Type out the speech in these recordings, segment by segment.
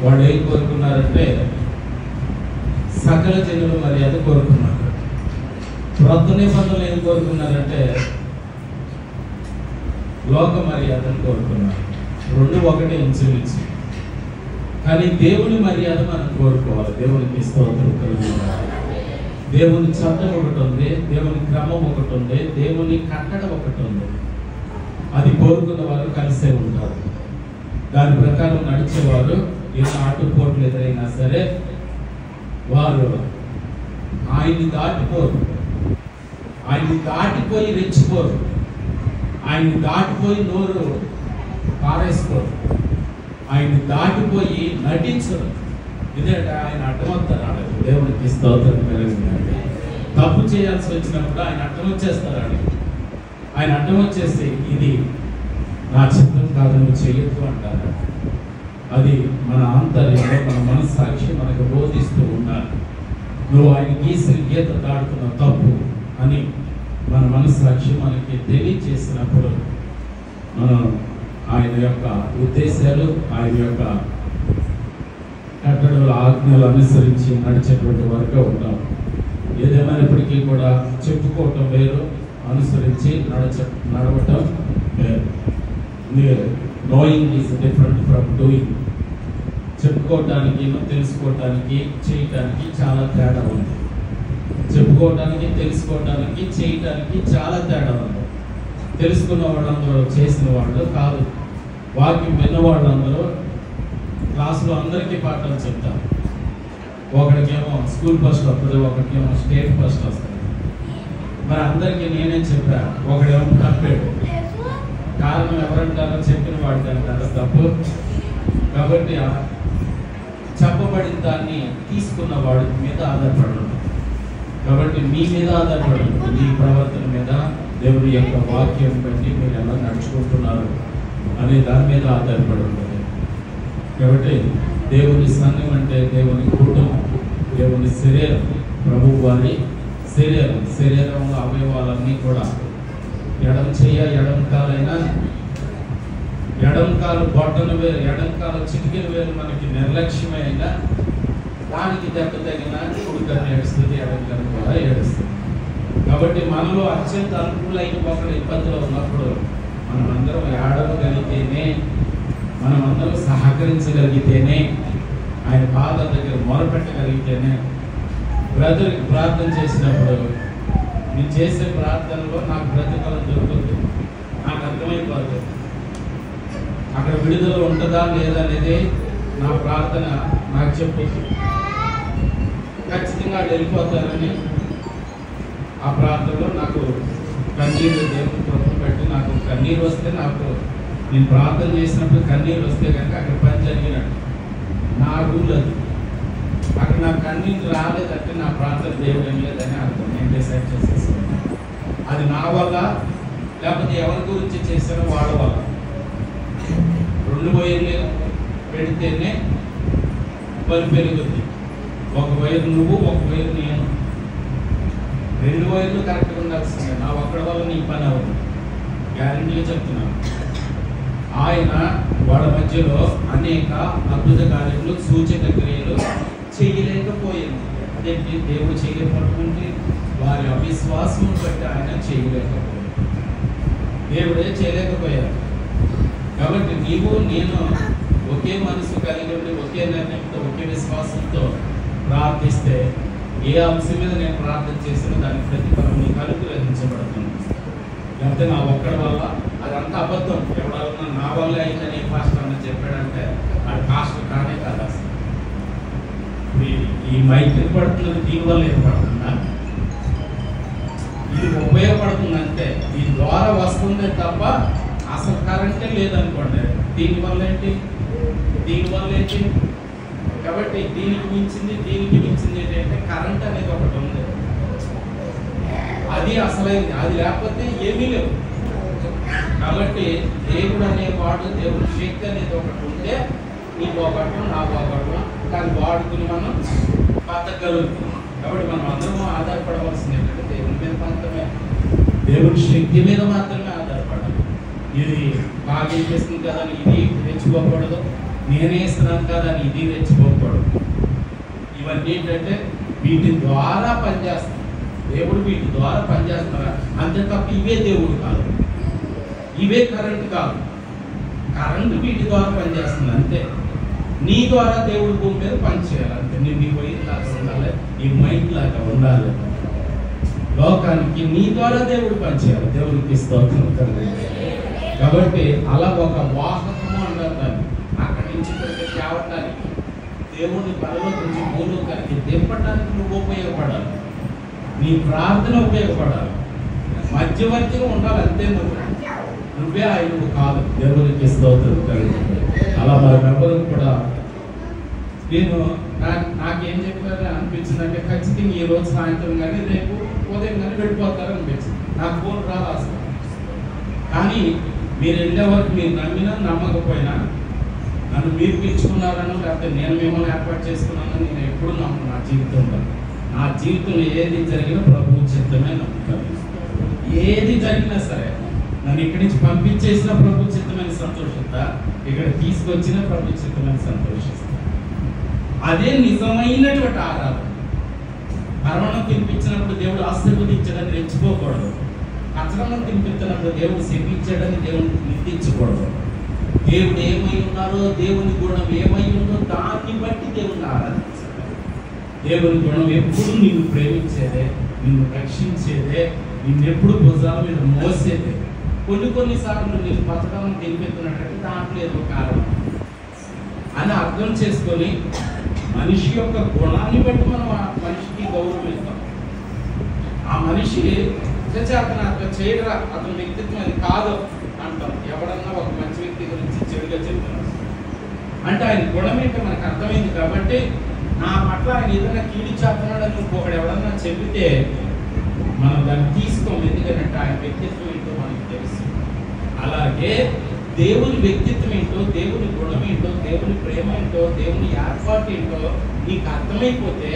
వాళ్ళు ఏం కోరుకున్నారంటే సకల జనుల మర్యాద కోరుకున్నారు. క్రొత్త నిబంధనలు ఏం కోరుకున్నారంటే లోక మర్యాదను కోరుకున్నారు. రెండు ఒకటే ఇంచుమించు. కానీ దేవుని మర్యాద మనం కోరుకోవాలి. దేవునికి స్తోత్రం కలుగుతుంది. దేవుని చట్టం ఒకటి ఉంది, దేవుని క్రమం ఒకటి ఉంది, దేవుని కట్టడ ఒకటి ఉంది. అది కోరుకున్న వారు కలిసే ఉంటారు. దాని ప్రకారం నడిచేవారు ఎన్ని ఆటుపోట్లు ఎదురైనా సరే వారు ఆయన్ని దాటిపోరు, ఆయన్ని దాటిపోయి రెచ్చిపోరు, ఆయన్ని దాటిపోయి నోరు పారేసుకోరు, ఆయన్ని దాటిపోయి నటించరు. ఎందుకంటే ఆయన అడ్డమవుతారు. దేవునికి స్తోత్రం కలిగిందండి. తప్పు చేయాల్సి వచ్చినప్పుడు ఆయన అడ్డం వచ్చేస్తారు. ఆయన అడ్డం వచ్చేసి ఇది నా చిత్తం కాదు, నువ్వు చేయొద్దు అంటారు. అది మన ఆంతర్యంలో మన మనస్సాక్షి మనకు బోధిస్తూ ఉండాలి. నువ్వు ఆయన గీసిన గీత దాటుతున్న తప్పు అని మన మనస్సాక్షి మనకి తెలియజేసినప్పుడు మనం ఆయన యొక్క ఉద్దేశాలు, ఆయన యొక్క కట్టడలు, ఆజ్ఞలు అనుసరించి నడిచేటువంటి వరకు ఉంటాం. ఏదేమైనప్పటికీ కూడా చెప్పుకోవటం వేరు, అనుసరించి నడవటం వేరు. Knowing is different from doing. చెప్పుకోవటానికి, తెలుసుకోవటానికి, చేయటానికి చాలా తేడా ఉంది. చెప్పుకోవటానికి, తెలుసుకోవటానికి, చేయటానికి చాలా తేడా ఉంది. తెలుసుకున్న వాళ్ళందరూ చేసిన వాళ్ళు కాదు. వాక్యం విన్న వాళ్ళందరూ క్లాసులో అందరికీ పాఠాలు చెప్తారు. ఒకడికేమో స్కూల్ ఫస్ట్ వస్తుంది, ఒకడికేమో స్టేట్ ఫస్ట్ వస్తుంది. మరి అందరికీ నేనే చెప్పా, ఒకడేమో తప్పాడు. కారణం ఎవరంటారో చెప్పిన వాడికి అంటారు తప్పు. కాబట్టి చెప్పబడిన దాన్ని తీసుకున్న వాడి మీద ఆధారపడదు. కాబట్టి మీ మీద ఆధారపడదు, మీ ప్రవర్తన మీద, దేవుని యొక్క వాక్యం బట్టి మీరు ఎలా నడుచుకుంటున్నారు అనే దాని మీద ఆధారపడి ఉంటుంది. కాబట్టి దేవుని సంఘం అంటే దేవుని కుటుంబం, దేవుని శరీరం, ప్రభువు వారి శరీరంలో అవయవాలన్నీ కూడా ఎడం చెయ్య, ఎడం కాలైనా, ఎడం కాలు బొట్టను వేరు, ఎడం కాలు చిటికెలు వేరు మనకి నిర్లక్ష్యమైనా దానికి దెబ్బ తగిన కుడికన్ను ఏడుస్తుంది, ఎడం కన్ను కూడా ఏడుస్తుంది. కాబట్టి మనలో అత్యంత అనుకూలైన ఒకటి ఇబ్బందులు ఉన్నప్పుడు మనమందరం ఏడవగలిగితేనే, మనమందరం సహకరించగలిగితేనే, ఆయన పాద దగ్గర మొరపెట్టగలిగితేనే, బ్రదర్కి ప్రార్థన చేసినప్పుడు నేను చేసే ప్రార్థనలో నాకు ప్రతిఫలం దొరుకుతుంది, నాకు అర్థమైపోతుంది. అక్కడ విడుదల ఉంటుందా లేదా అనేది నా ప్రార్థన నాకు చెప్పుతుంది. ఖచ్చితంగా వెళ్ళిపోతారని ఆ ప్రార్థనలో నాకు కన్నీరు దేవుని కృప పెట్టి, నాకు కన్నీరు వస్తే, నాకు నేను ప్రార్థన చేసినప్పుడు కన్నీరు వస్తే కనుక అక్కడ పని జరిగినట్టు నా రూల్ అది. అక్కడ నాకు కన్నీరు రాలేదంటే నా ప్రార్థన దేవుడు ఏం లేదని అర్థం. నేను డిసైడ్ చేసేసాను అది నా వల్ల, లేకపోతే ఎవరి గురించి చేశానో వాళ్ళ వల్ల. 2 వైర్లు పెడితేనే పని పెరుగుద్ది. ఒక వైరు నువ్వు, ఒక వైరు నేను. 2 వైర్లు కరెక్ట్గా ఉండాల్సిందే. నా ఒక్కడి వల్ల నీ పని అవ్వదు, గ్యారంటీగా చెప్తున్నాను. ఆయన వాళ్ళ మధ్యలో అనేక అద్భుత కార్యములు, సూచక క్రియలు చేయలేకపోయింది. అదేంటి? దేవుడు చేయలేకపోతే వారి అవిశ్వాసం బట్టి ఆయన చేయలేకపోయాడు. దేవుడే చేయలేకపోయాడు. కాబట్టి నీవు నేను ఒకే మనసు కలిగి ఉండి, ఒకే నిర్ణయంతో, ఒకే విశ్వాసంతో ప్రార్థిస్తే ఏ అంశం మీద నేను ప్రార్థన చేసినా దానికి ప్రతిఫలం నీకు అనుగ్రహించబడుతుంది. లేకపోతే నా ఒక్కడి వల్ల అదంతా అబద్ధం. ఎవడన్నా నా వల్ల అయిందని పాస్టర్ అని చెప్పాడంటే అది పాస్టర్ కానే కాదు. అసలు ఈ మైక్ ఏర్పడుతున్నది దీనివల్ల ఏర్పడుతుందా? ఇది ఉపయోగపడుతుంది అంతే. దీని ద్వారా వస్తుందే తప్ప అసలు కరెంటే లేదనుకోండి. దీనివల్ల ఏంటి? కాబట్టి దీనికి మించింది ఏంటంటే కరెంట్ అనేది ఒకటి ఉంది. అది అసలైంది. అది లేకపోతే ఏమీ లేవు. కాబట్టి దేవుడు అనేవాడు, దేవుడి శక్తి అనేది ఒకటి ఉంటే నీ పోగొట్టం, నా పోగొట్టం, కానీ వాడుకుని మనం బతకగలుగుతాం. కాబట్టి మనం అందరం ఆధారపడవలసింది ఏంటంటే దేవుని మీద మాత్రమే, దేవుడి శక్తి మీద మాత్రమే ఆధారపడాలి. ఇది బాగా చేస్తుంది కదా, ఇది తెచ్చుకోకూడదు, నేనే ఇస్తున్నాను కదా అని ఇది రెచ్చిపోకూడదు. ఇవన్నీ ఏంటంటే వీటి ద్వారా పనిచేస్తాం. దేవుడు వీటి ద్వారా పనిచేస్తున్నారా అంతే తప్ప ఇవే దేవుడు కాదు, ఇవే కరెంట్ కాదు. కరెంటు వీటి ద్వారా పనిచేస్తుంది అంతే. నీ ద్వారా దేవుడు భూమి మీద పనిచేయాలి అంతే. నీ వైర్ లాగా ఉండాలి, నీ మైండ్ లాగా ఉండాలి. లోకానికి నీ ద్వారా దేవుడు పనిచేయాలి. దేవుడికి స్తోత్రం కలుగుతుంది. కాబట్టి అలా ఒక వాహకము అంటారు దాన్ని. అక్కడి నుంచి ఇక్కడికి తేవటానికి, దేవుడిని పరలోకం నుంచి భూలోకానికి దింపడానికి నువ్వు ఉపయోగపడాలి. నీ ప్రార్థన ఉపయోగపడాలి. మధ్యవర్తిగా ఉండాలి అంతే. నువ్వే ఆయనకు కాదు. దేవుడికి స్తోత్రం కలుగుతుంది. అలా మరెవరు కూడా నేను నాకేం చెప్పారని అనిపించిందంటే ఖచ్చితంగా ఈ రోజు సాయంత్రం కానీ రేపు ఉదయం కానీ వెళ్ళిపోతారని అనిపించింది. నాకు ఫోన్ రాదు అసలు. కానీ మీరు వెళ్ళే వరకు మీరు నమ్మినా నమ్మకపోయినా నన్ను మీరు పిలుచుకున్నారనో లేకపోతే నేను మిమ్మల్ని ఏర్పాటు చేసుకున్నానని నేను ఎప్పుడు నమ్మను. నా జీవితంలో ఏది జరిగినా ప్రభువు చిత్తమే నమ్ముతాను. ఏది జరిగినా సరే నన్ను ఇక్కడి నుంచి పంపించేసిన ప్రభు చిత్తమైన సంతోషిస్తా, ఇక్కడ తీసుకొచ్చిన ప్రభు చిత్తమైన సంతోషిస్తా. అదే నిజమైనటువంటి ఆరాధన. మరణం తినిపించినప్పుడు దేవుడు ఆశీర్వదించడానికి రెచ్చిపోకూడదు. కచరణం తినిపించినప్పుడు దేవుడు శపించాడని దేవుడిని నిందించకూడదు. దేవుడు ఏమై ఉన్నారో, దేవుని గుణం ఏమై ఉందో దాన్ని బట్టి దేవుడిని ఆరాధించాలి. దేవుని గుణం ఎప్పుడు నిన్ను ప్రేమించేదే, నిన్ను రక్షించేదే, నిన్నెప్పుడు భుజాల మీద మోసేదే. కొన్నిసార్లు నేను పథకం తినిపెడుతున్నట్టు దాంట్లో ఏదో కారణం అని అర్థం చేసుకొని మనిషి యొక్క గుణాన్ని బట్టి మనం ఆ మనిషికి గౌరవం ఇస్తాం. ఆ మనిషి అతను అట్లా చేయరా, అతని వ్యక్తిత్వం అది కాదు అంటాం. ఎవడన్నా ఒక మంచి వ్యక్తి గురించి చెడుగా చెప్తున్నాం అంటే ఆయన గుణం ఏంటో మనకు అర్థమైంది. కాబట్టి నా పట్ల ఆయన ఏదైనా కీడి చేస్తున్నాడు అని ఇంకొకడు ఎవడన్నా చెబితే మనం దాన్ని తీసుకోం. ఎందుకంటే ఆయన వ్యక్తిత్వం ఏంటో మనకి తెలుసు. అలాగే దేవుని వ్యక్తిత్వం ఏంటో, దేవుని గుణం ఏంటో, దేవుని ప్రేమ ఏంటో, దేవుని ఏర్పాటు ఏంటో నీకు అర్థమైపోతే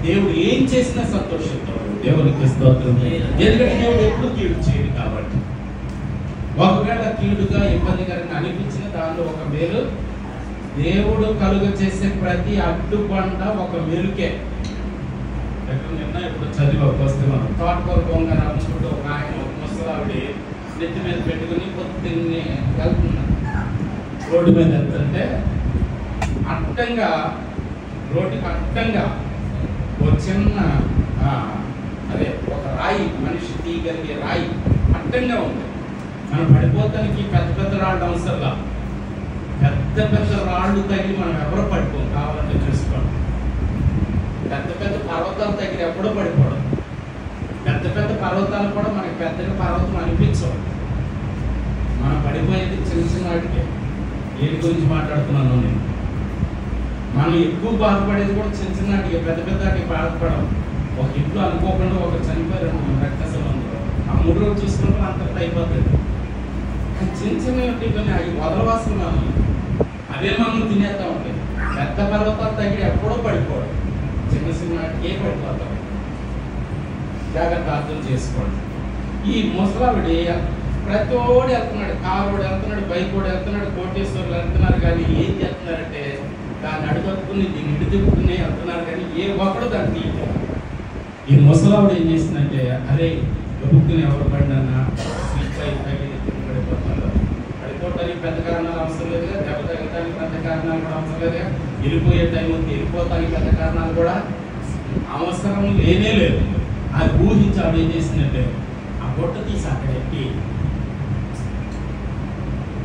దేవుడు ఏం చేసినా సంతోషిస్తాడు. దేవునికి స్తోత్రం. ఎందుకంటే దేవుడు ఎప్పుడు కీడు చేయడు కాబట్టి. ఒకవేళ కీడుగా ఇబ్బందికరంగా అనిపించిన దానిలో ఒక మేలు, దేవుడు కలుగ చేసే ప్రతి అడ్డుబండ ఒక మేలుకే. నిన్న ఇప్పుడు చదివి ఒక వస్తువు తోటకూర పొంగని అమ్ముకుంటూ ఒక ఆయన ఒక ముసలావిడి నెత్తి మీద పెట్టుకుని పొద్దున్నే వెళ్తున్నాడు. రోడ్డు మీద వెళ్తుంటే అడ్డంగా, రోడ్డుకి అడ్డంగా ఒక చిన్న ఒక రాయి, మనిషి తీయగలిగే రాయి అడ్డంగా ఉంది. మనం పడిపోతానికి పెద్ద పెద్ద రాళ్ళు అవసరంలా. పెద్ద పెద్ద రాళ్ళు తగిలి మనం ఎవరో పడిపోం. కావాలంటే చూసుకోండి. పెద్ద పెద్ద పర్వతాలు దగ్గర ఎప్పుడో పడిపోవడం. పెద్ద పెద్ద పర్వతాలు కూడా మనకి పెద్దగా పర్వతం అనిపించవు. మనం పడిపోయేది చిన్న చిన్న వాటికే. ఏది గురించి మాట్లాడుతున్నాను నేను? మనం ఎక్కువ బాధపడేది కూడా చిన్న చిన్న వాటికి, పెద్ద పెద్ద వాటికి బాధపడడం. ఒక ఇంట్లో అనుకోకుండా ఒక చనిపోయారు రక్త సంబంధంలో ఆ 3 రోజులు చూసుకుంటే అంతటా అయిపోతుంది. చిన్న చిన్న కొన్ని అవి వదలవాసన అవే మనం తినేస్తా ఉంటాయి. పెద్ద పర్వతాలు దగ్గర ఎప్పుడో పడిపోవడం, చిన్న చిన్న వాటికి పడిపోతాం. జాగ్రత్త అర్థం చేసుకోండి. ఈ ముసలావిడి ప్రతి ఓడు వెళ్తున్నాడు. కారోడు వెళ్తున్నాడు, బైక్ ఓడు వెళ్తున్నాడు, కోటేశ్వర్లు వెళ్తున్నారు. కానీ ఏం చేస్తున్నారంటే దాన్ని అడుగట్టుకుని దీన్ని ఇటు తిప్పుకుని వెళ్తున్నారు. కానీ ఏ ఒక్కడు దాన్ని తీయలేదు. ఈ ముసలావిడ ఏం చేసిందంటే, అరే గబుక్కుని ఎవరు పడినా పడిపోవడానికి పెద్ద కారణాలు అవసరం లేదుగా, దెబ్బ తగ్గడానికి పెద్ద కారణాలు కూడా అవసరం లేదుగా, వెళ్ళిపోయే టైం ఉంది వెళ్ళిపోతానికి పెద్ద కారణాలు కూడా అవసరం లేనే లేదు. అది ఊహించి ఆవిడ ఏం చేసిందంటే ఆ బొట్ట తీసి అక్కడ ఎక్కి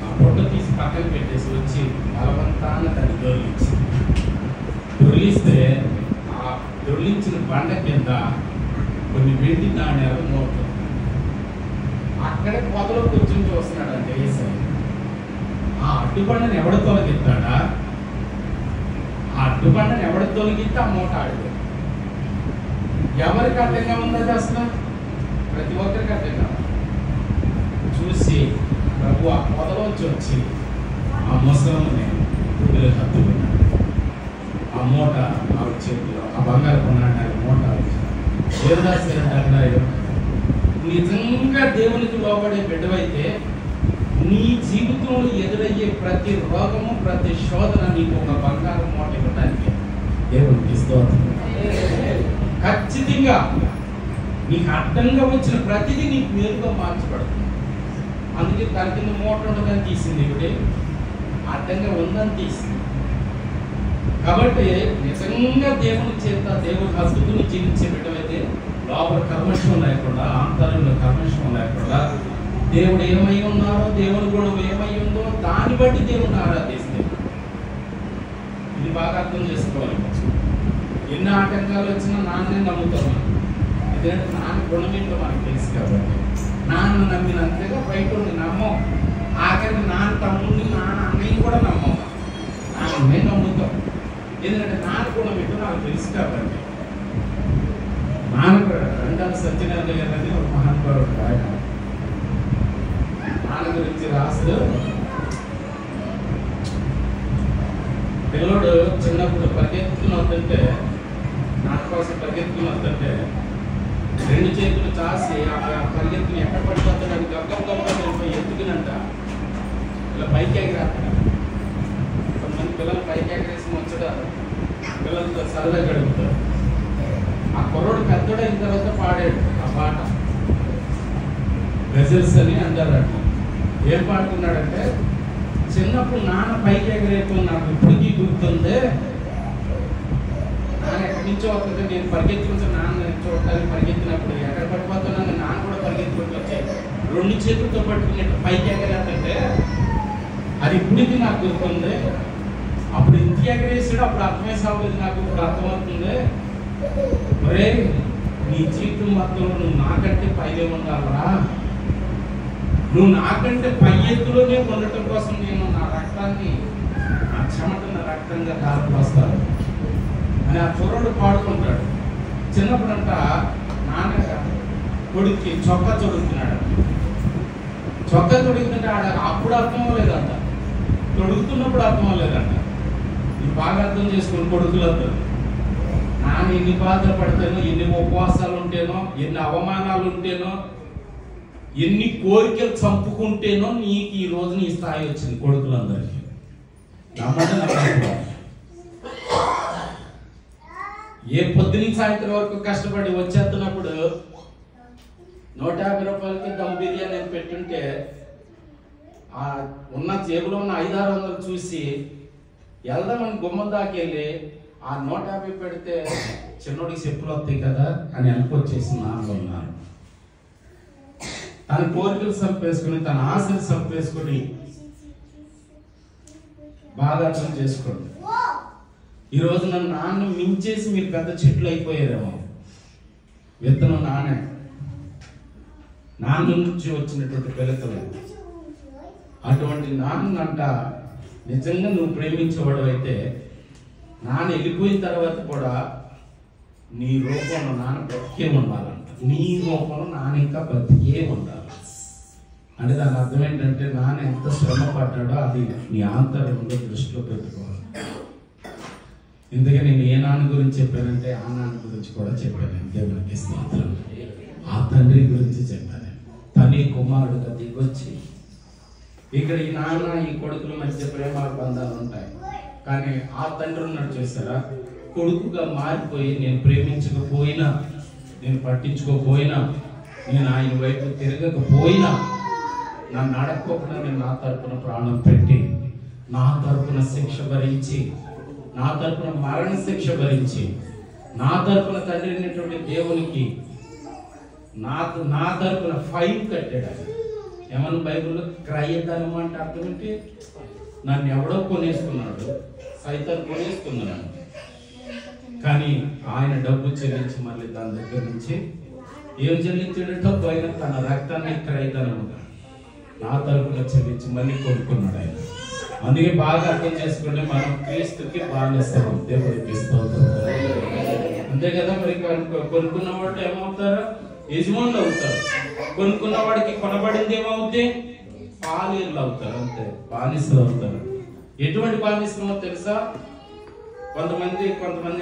ఆ బొట్ట తీసి పక్కన పెట్టేసి వచ్చి బలవంతాన్ని దాన్ని దొరిలిస్తే ఆ దొరిలించిన బండ కింద కొన్ని వెండి నాణ్యాలు నోట్లు. అక్కడే పొదలో కూర్చొని చూస్తున్నాడు అంటే ఏసై. ఆ అడ్డుబండని ఎవడ తొలగిస్తాడా? ఆ అడ్డుబండని ఎవడ తొలగిస్తే ఆ మూట ఆడితే ఎవరికి అర్థంగా ఉందని అసలు ప్రతి ఒక్కరికి అర్థంగా చూసి ప్రభు ఆ పొదలోంచి వచ్చి ఆ ముసలమ్మని గుడిలో హత్తుకున్నాడు. ఆ మూట ఆవిడ చేతిలో, ఆ బంగారు కొన్నాడు మూట దేవదాసు నిజంగా దేవునికి లోబడే బిడ్డవైతే నీ జీవితంలో ఎదురయ్యే ప్రతి ప్రతి రోగము, ప్రతి శోధన నీకు ఒక బంగారం మూట ఇవ్వడానికి దేవునికి స్తోత్రం. ఖచ్చితంగా నీకు అడ్డంగా వచ్చిన ప్రతిదీ నీకు మేలుగా మార్చబడుతుంది. అందుకే దాని కింద మూట ఉండదని తీసింది, ఇవిడే అడ్డంగా ఉందని తీసింది. కాబట్టి నిజంగా దేవుని చేత దేవుని హస్తుని జీవించే బిడ్డమైతే లోపల కల్మషం లేకుండా, ఆంతరంలో కల్మషం లేకుండా దేవుడు ఏమై ఉన్నారో, దేవుని గుణం ఏమై ఉందో దాన్ని బట్టి దేవుని ఆరాధిస్తే, ఇది బాగా అర్థం చేసుకోవాలి. ఎన్ని ఆటంకాలు వచ్చినా నాన్నే నమ్ముతున్నాను, ఎందుకంటే నాన్న గుణం ఏంటో మనకు తెలుసు కాబట్టి. నాన్న నమ్మినంతగా బయట నమ్మం. ఆఖరికి నాన్న తమ్ముడిని, నాన్న అన్నయ్య కూడా నమ్మం, నాన్నే నమ్ముతాం. ఎందుకంటే నాన్న గుణం ఏంటో నాకు తెలుసు కాబట్టి. నాన్న రెండాలు సత్యనారాయణ గారు అని ఒక మహానుభావుడు, ఆయన నాన్న గురించి రాసుడు. పిల్లడు చిన్నప్పుడు పరిగెత్తుకుని వస్తుంటే, నాన్న కోసం పరిగెత్తుకుని వస్తుంటే రెండు చేతులు చాసి ఆ పరిగెత్తుని ఎక్కడ పడిపోతాడు గగ్గం వెళ్ళిపోయి ఎత్తుకునంట ఇలా పైకి ఎగిరేస్తాడు. కొంతమంది పిల్లలు పైకి ఎగరేసి ముంచడారు, పిల్లలతో సరదా గడుపుతారు. ఆ కుర్రోడు పెద్దడైన తర్వాత పాడాడు ఆ పాట, గజల్స్ అని అంటారు. అట్లా ఏం పాడుతున్నాడంటే, చిన్నప్పుడు నాన్న పైకి ఎగరేపు నాకు ఇప్పటికీ గుర్తుంది. నాన్న ఎక్కడి నుంచో వస్తుంది, నేను పరిగెత్తుకుంటే నాన్న చూడటానికి పరిగెత్తినప్పుడు ఎక్కడ పడిపోతున్నాను, నాన్న కూడా పరిగెత్తుకుంటూ వచ్చాయి. రెండు చేతులతో పట్టుకున్నట్టు పైకి ఎగరేస్తుంటే అది ఇప్పటికీ నాకు గుర్తుంది. అప్పుడు ఇంటికి ఎగరేసాడు, అప్పుడు అర్థమే సాగుతుంది, నాకు ఇప్పుడు అర్థమవుతుంది. ఒరే, నీ జీవితం మొత్తంలో నువ్వు నాకంటే పైనే ఉండాలరా, నువ్వు నాకంటే పై ఎత్తులోనే ఉండటం కోసం నేను నా రక్తాన్ని, నా చెమట నా రక్తంగా దారిపోస్తాను అని ఆ కుర్రోడు పాడుకుంటాడు. చిన్నప్పుడంట నాన్న కొడుక్కి చొక్కా తొడుగుతున్నాడు. చొక్కా తొడుగుతుంటే ఆడ అప్పుడు అర్థం అవ్వలేదంట, తొడుగుతున్నప్పుడు అర్థం అవ్వలేదంట. ఇది బాగా అర్థం చేసుకుని కొడుకులతో నాన్న ఎన్ని బాధలు పడితేనో, ఎన్ని ఉపవాసాలు ఉంటేనో, ఎన్ని అవమానాలు ఉంటేనో, ఎన్ని కోరికలు చంపుకుంటేనో నీకు ఈ రోజు నీ స్థాయి వచ్చింది. కొడుకులందరికీ ఏ పొద్దున సాయంత్రం వరకు కష్టపడి వచ్చేస్తున్నప్పుడు 150 రూపాయలకి దమ్ బిర్యానీ పెట్టుంటే ఆ ఉన్న జేబులో ఉన్న 500-600 చూసి వెళ్దామని గుమ్మం దాకెళ్ళి ఆ 150 పెడితే చిన్నోడికి చెప్పులు వస్తాయి కదా అని అనుకొచ్చేసి నాన్న ఉన్నారు. తన కోరికలు చంపేసుకుని, తన ఆశలు చంపేసుకుని బాగా అర్థం చేసుకోండి. ఈరోజు నన్ను నాన్న మించేసి మీరు పెద్ద చెట్లు అయిపోయారేమో. విత్తనం నాన్న నుంచి వచ్చినటువంటి పిల్లకలు. అటువంటి నాన్నంట నిజంగా నువ్వు ప్రేమించేవాడు అయితే నాన్న వెళ్ళిపోయిన తర్వాత కూడా నీ రూపంలో నాన్న బ్రతికే ఉండాలంట. నీ రూపంలో నాన్న ఇంకా బ్రతికే ఉండాలి అంటే దాని అర్థం ఏంటంటే నాన్న ఎంత శ్రమ పడ్డాడో అది నీ ఆంతర్యంలో దృష్టిలో పెట్టుకోవాలి. ఇందుకే నేను ఏ నాన్న గురించి చెప్పానంటే ఆ నాన్న గురించి కూడా చెప్పాను. దేవునికి స్తోత్రం. ఆ తండ్రి గురించి చెప్పాను. తని కుమారుడుగా దిగొచ్చి ఇక్కడ ఈ నాన్న ఈ కొడుకుల మధ్య ప్రేమ బంధాలు ఉంటాయి, కానీ ఆ తండ్రి ఉన్నాడు చూసారా, కొడుకుగా మారిపోయి నేను ప్రేమించకపోయినా, నేను పట్టించుకోకపోయినా, నేను ఆయన వైపు తిరగకపోయినా, నన్ను అడగకుండా నేను నా తరపున ప్రాణం పెట్టి, నా తరపున శిక్ష భరించి, నా తరపున మరణ శిక్ష భరించి, నా తరపున తండ్రి అయినటువంటి దేవునికి నా తరపున ఫైన్ కట్టాడు. ఏమన్నా బైబిల్లో క్రయధనం అంటే అర్థం ఏంటి? నన్ను ఎవడో కొనేసుకున్నాడు, సైతం కొనేసుకున్నాను, కానీ ఆయన డబ్బు చెల్లించి మళ్ళీ దాని దగ్గర నుంచి ఏం చెల్లించాడు? డబ్బు అయినా తన రక్తాన్ని క్రయధనముగా నా తరపున చెల్లించి మళ్ళీ కొనుక్కున్నాడు ఆయన. అందుకే బాగా అర్థం చేసుకుంటే మనం క్రీస్తుకి బానిస్తాం. దేవుడికి స్తోత్రం. అంతే కదా. మరి కొనుక్కున్న వాళ్ళు ఏమవుతారు? యజమానులు అవుతారు. కొనుక్కున్న వాడికి కొనబడింది ఏమవుద్ది? పాలేర్లు అవుతారు. అంతే, బానిసలు అవుతారు. ఎటువంటి బానిసలో తెలుసా? కొంతమంది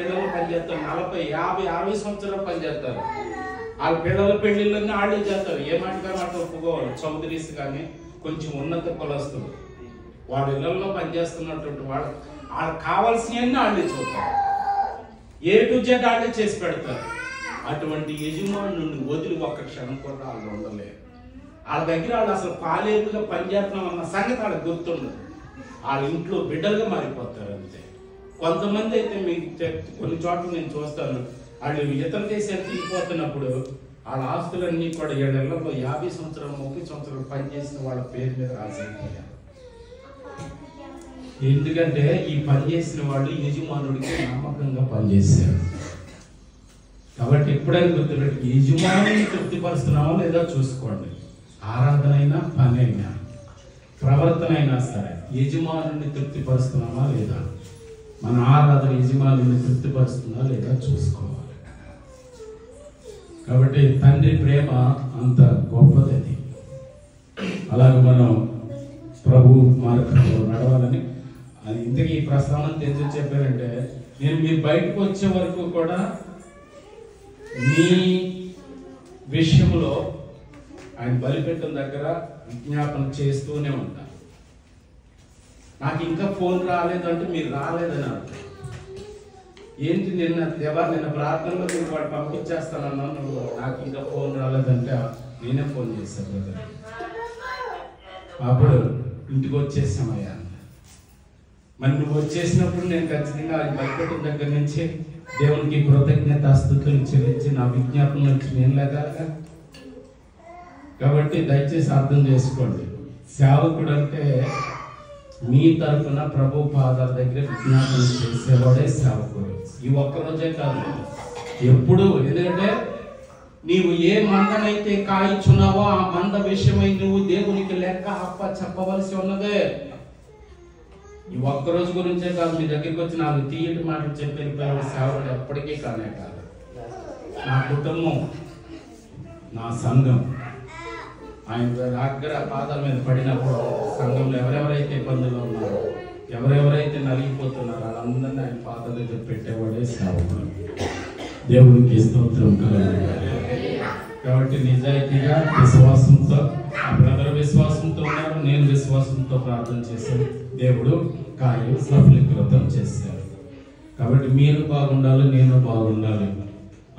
ఇళ్ళలో పనిచేస్తారు, 40, 50, 60 సంవత్సరాలు పనిచేస్తారు. వాళ్ళ పిల్లల పెళ్లిళ్ళన్నీ ఆడే చేస్తారు. ఏ మాటగా మాట ఒప్పుకోవాలి. చౌదరీస్ కానీ కొంచెం ఉన్నత కులస్తులు వాళ్ళ ఇళ్లలో పనిచేస్తున్నటువంటి వాళ్ళకి కావాల్సినవన్నీ వాళ్ళే చూస్తారు, ఏ టు జెడ్ వాళ్ళే చేసి పెడతారు. అటువంటి యజమానుని వదిలి ఒక్క క్షణం కూడా వాళ్ళు ఉండలేరు. వాళ్ళ దగ్గర వాళ్ళు అసలు పాలేరుగా పనిచేస్తున్నాం అన్న సంగతి వాళ్ళకి గుర్తుండదు. వాళ్ళ ఇంట్లో బిడ్డలుగా మారిపోతారు అంతే. కొంతమంది అయితే మీకు కొన్ని చోట్ల నేను చూస్తాను, వాళ్ళు ఇతర దేశానికి వెళ్ళిపోతున్నప్పుడు వాళ్ళ ఆస్తులన్నీ కూడా 7 ఏళ్లలో 50 సంవత్సరాలు 30 సంవత్సరాలు పనిచేసిన వాళ్ళ పేరు మీద రాసిపోయారు. ఎందుకంటే ఈ పని చేసిన వాళ్ళు యజమానుడికి నమ్మకంగా పనిచేశారు. కాబట్టి ఎప్పుడైనా గుర్తుపెట్టి యజమానిని తృప్తిపరుస్తున్నామో లేదో చూసుకోండి. ఆరాధన అయినా పని అయినా ప్రవర్తన అయినా సరే యజమానుని తృప్తిపరుస్తున్నామా లేదా, మన ఆరాధన యజమానుని తృప్తిపరుస్తుందా లేదా చూసుకోవాలి. కాబట్టి తండ్రి ప్రేమ అంత గొప్పదని, అలాగే మనం ప్రభు మార్గంలో నడవాలని. అది ఇంతకీ ప్రస్తావన తెలిసి చెప్పారంటే, నేను మీరు బయటకు వచ్చే వరకు కూడా మీ విషయంలో ఆయన బలిపీఠం దగ్గర విజ్ఞాపన చేస్తూనే ఉంటాను. నాకు ఇంకా ఫోన్ రాలేదంటే మీరు రాలేదని అర్థం. ఏంటి నిన్న ప్రార్థనలో మీరు వాడు పంపించేస్తానన్నా, నువ్వు నాకు ఇంకా ఫోన్ రాలేదంటే నేనే ఫోన్ చేశాను కదా. అప్పుడు ఇంటికి వచ్చేసామయ్యా. మరి నువ్వు వచ్చేసినప్పుడు నేను ఖచ్చితంగా ఆయన బలిపీఠం దగ్గర నుంచి దేవునికి కృతజ్ఞతాస్తుతులు చెల్లించి నా విజ్ఞాపన నుంచి నేను లేగాక. కాబట్టి దయచేసి అర్థం చేసుకోండి, సేవకుడు అంటే మీ తరఫున ప్రభు పాదాల దగ్గర విజ్ఞాపన చేసేవాడే సేవకుడు. ఈ ఒక్కరోజే కాదు, ఎప్పుడు. ఎందుకంటే నీవు ఏ మందనైతే కాయిచున్నావో ఆ మంద విషయమై నువ్వు దేవునికి లెక్క చెప్పవలసి ఉన్నదే. ఈ ఒక్కరోజు గురించే కాదు, మీ దగ్గరికి వచ్చి 4 తీయటి మాటలు చెప్పి వెళ్ళిపోయాడు సేవకుడు ఎప్పటికీ కానే కాదు. నా కుటుంబం, నా సంఘం ఆయన దగ్గర పాదాల మీద పడినప్పుడు సంఘంలో ఎవరెవరైతే ఇబ్బందులు ఉన్నారో, ఎవరెవరైతే నలిగిపోతున్నారో వాళ్ళందరినీ ఆయన పాదాల దగ్గర పెట్టేవాడే సేవకుడు. దేవునికి స్తోత్రం కలుగుతుంది. కాబట్టి నిజాయితీగా విశ్వాసంతో, బ్రదర్ విశ్వాసంతో ఉన్నారు, నేను విశ్వాసంతో ప్రార్థన చేశాను, దేవుడు కార్యం సఫలీకృతం చేశారు. కాబట్టి మీరు బాగుండాలి, నేను బాగుండాలి,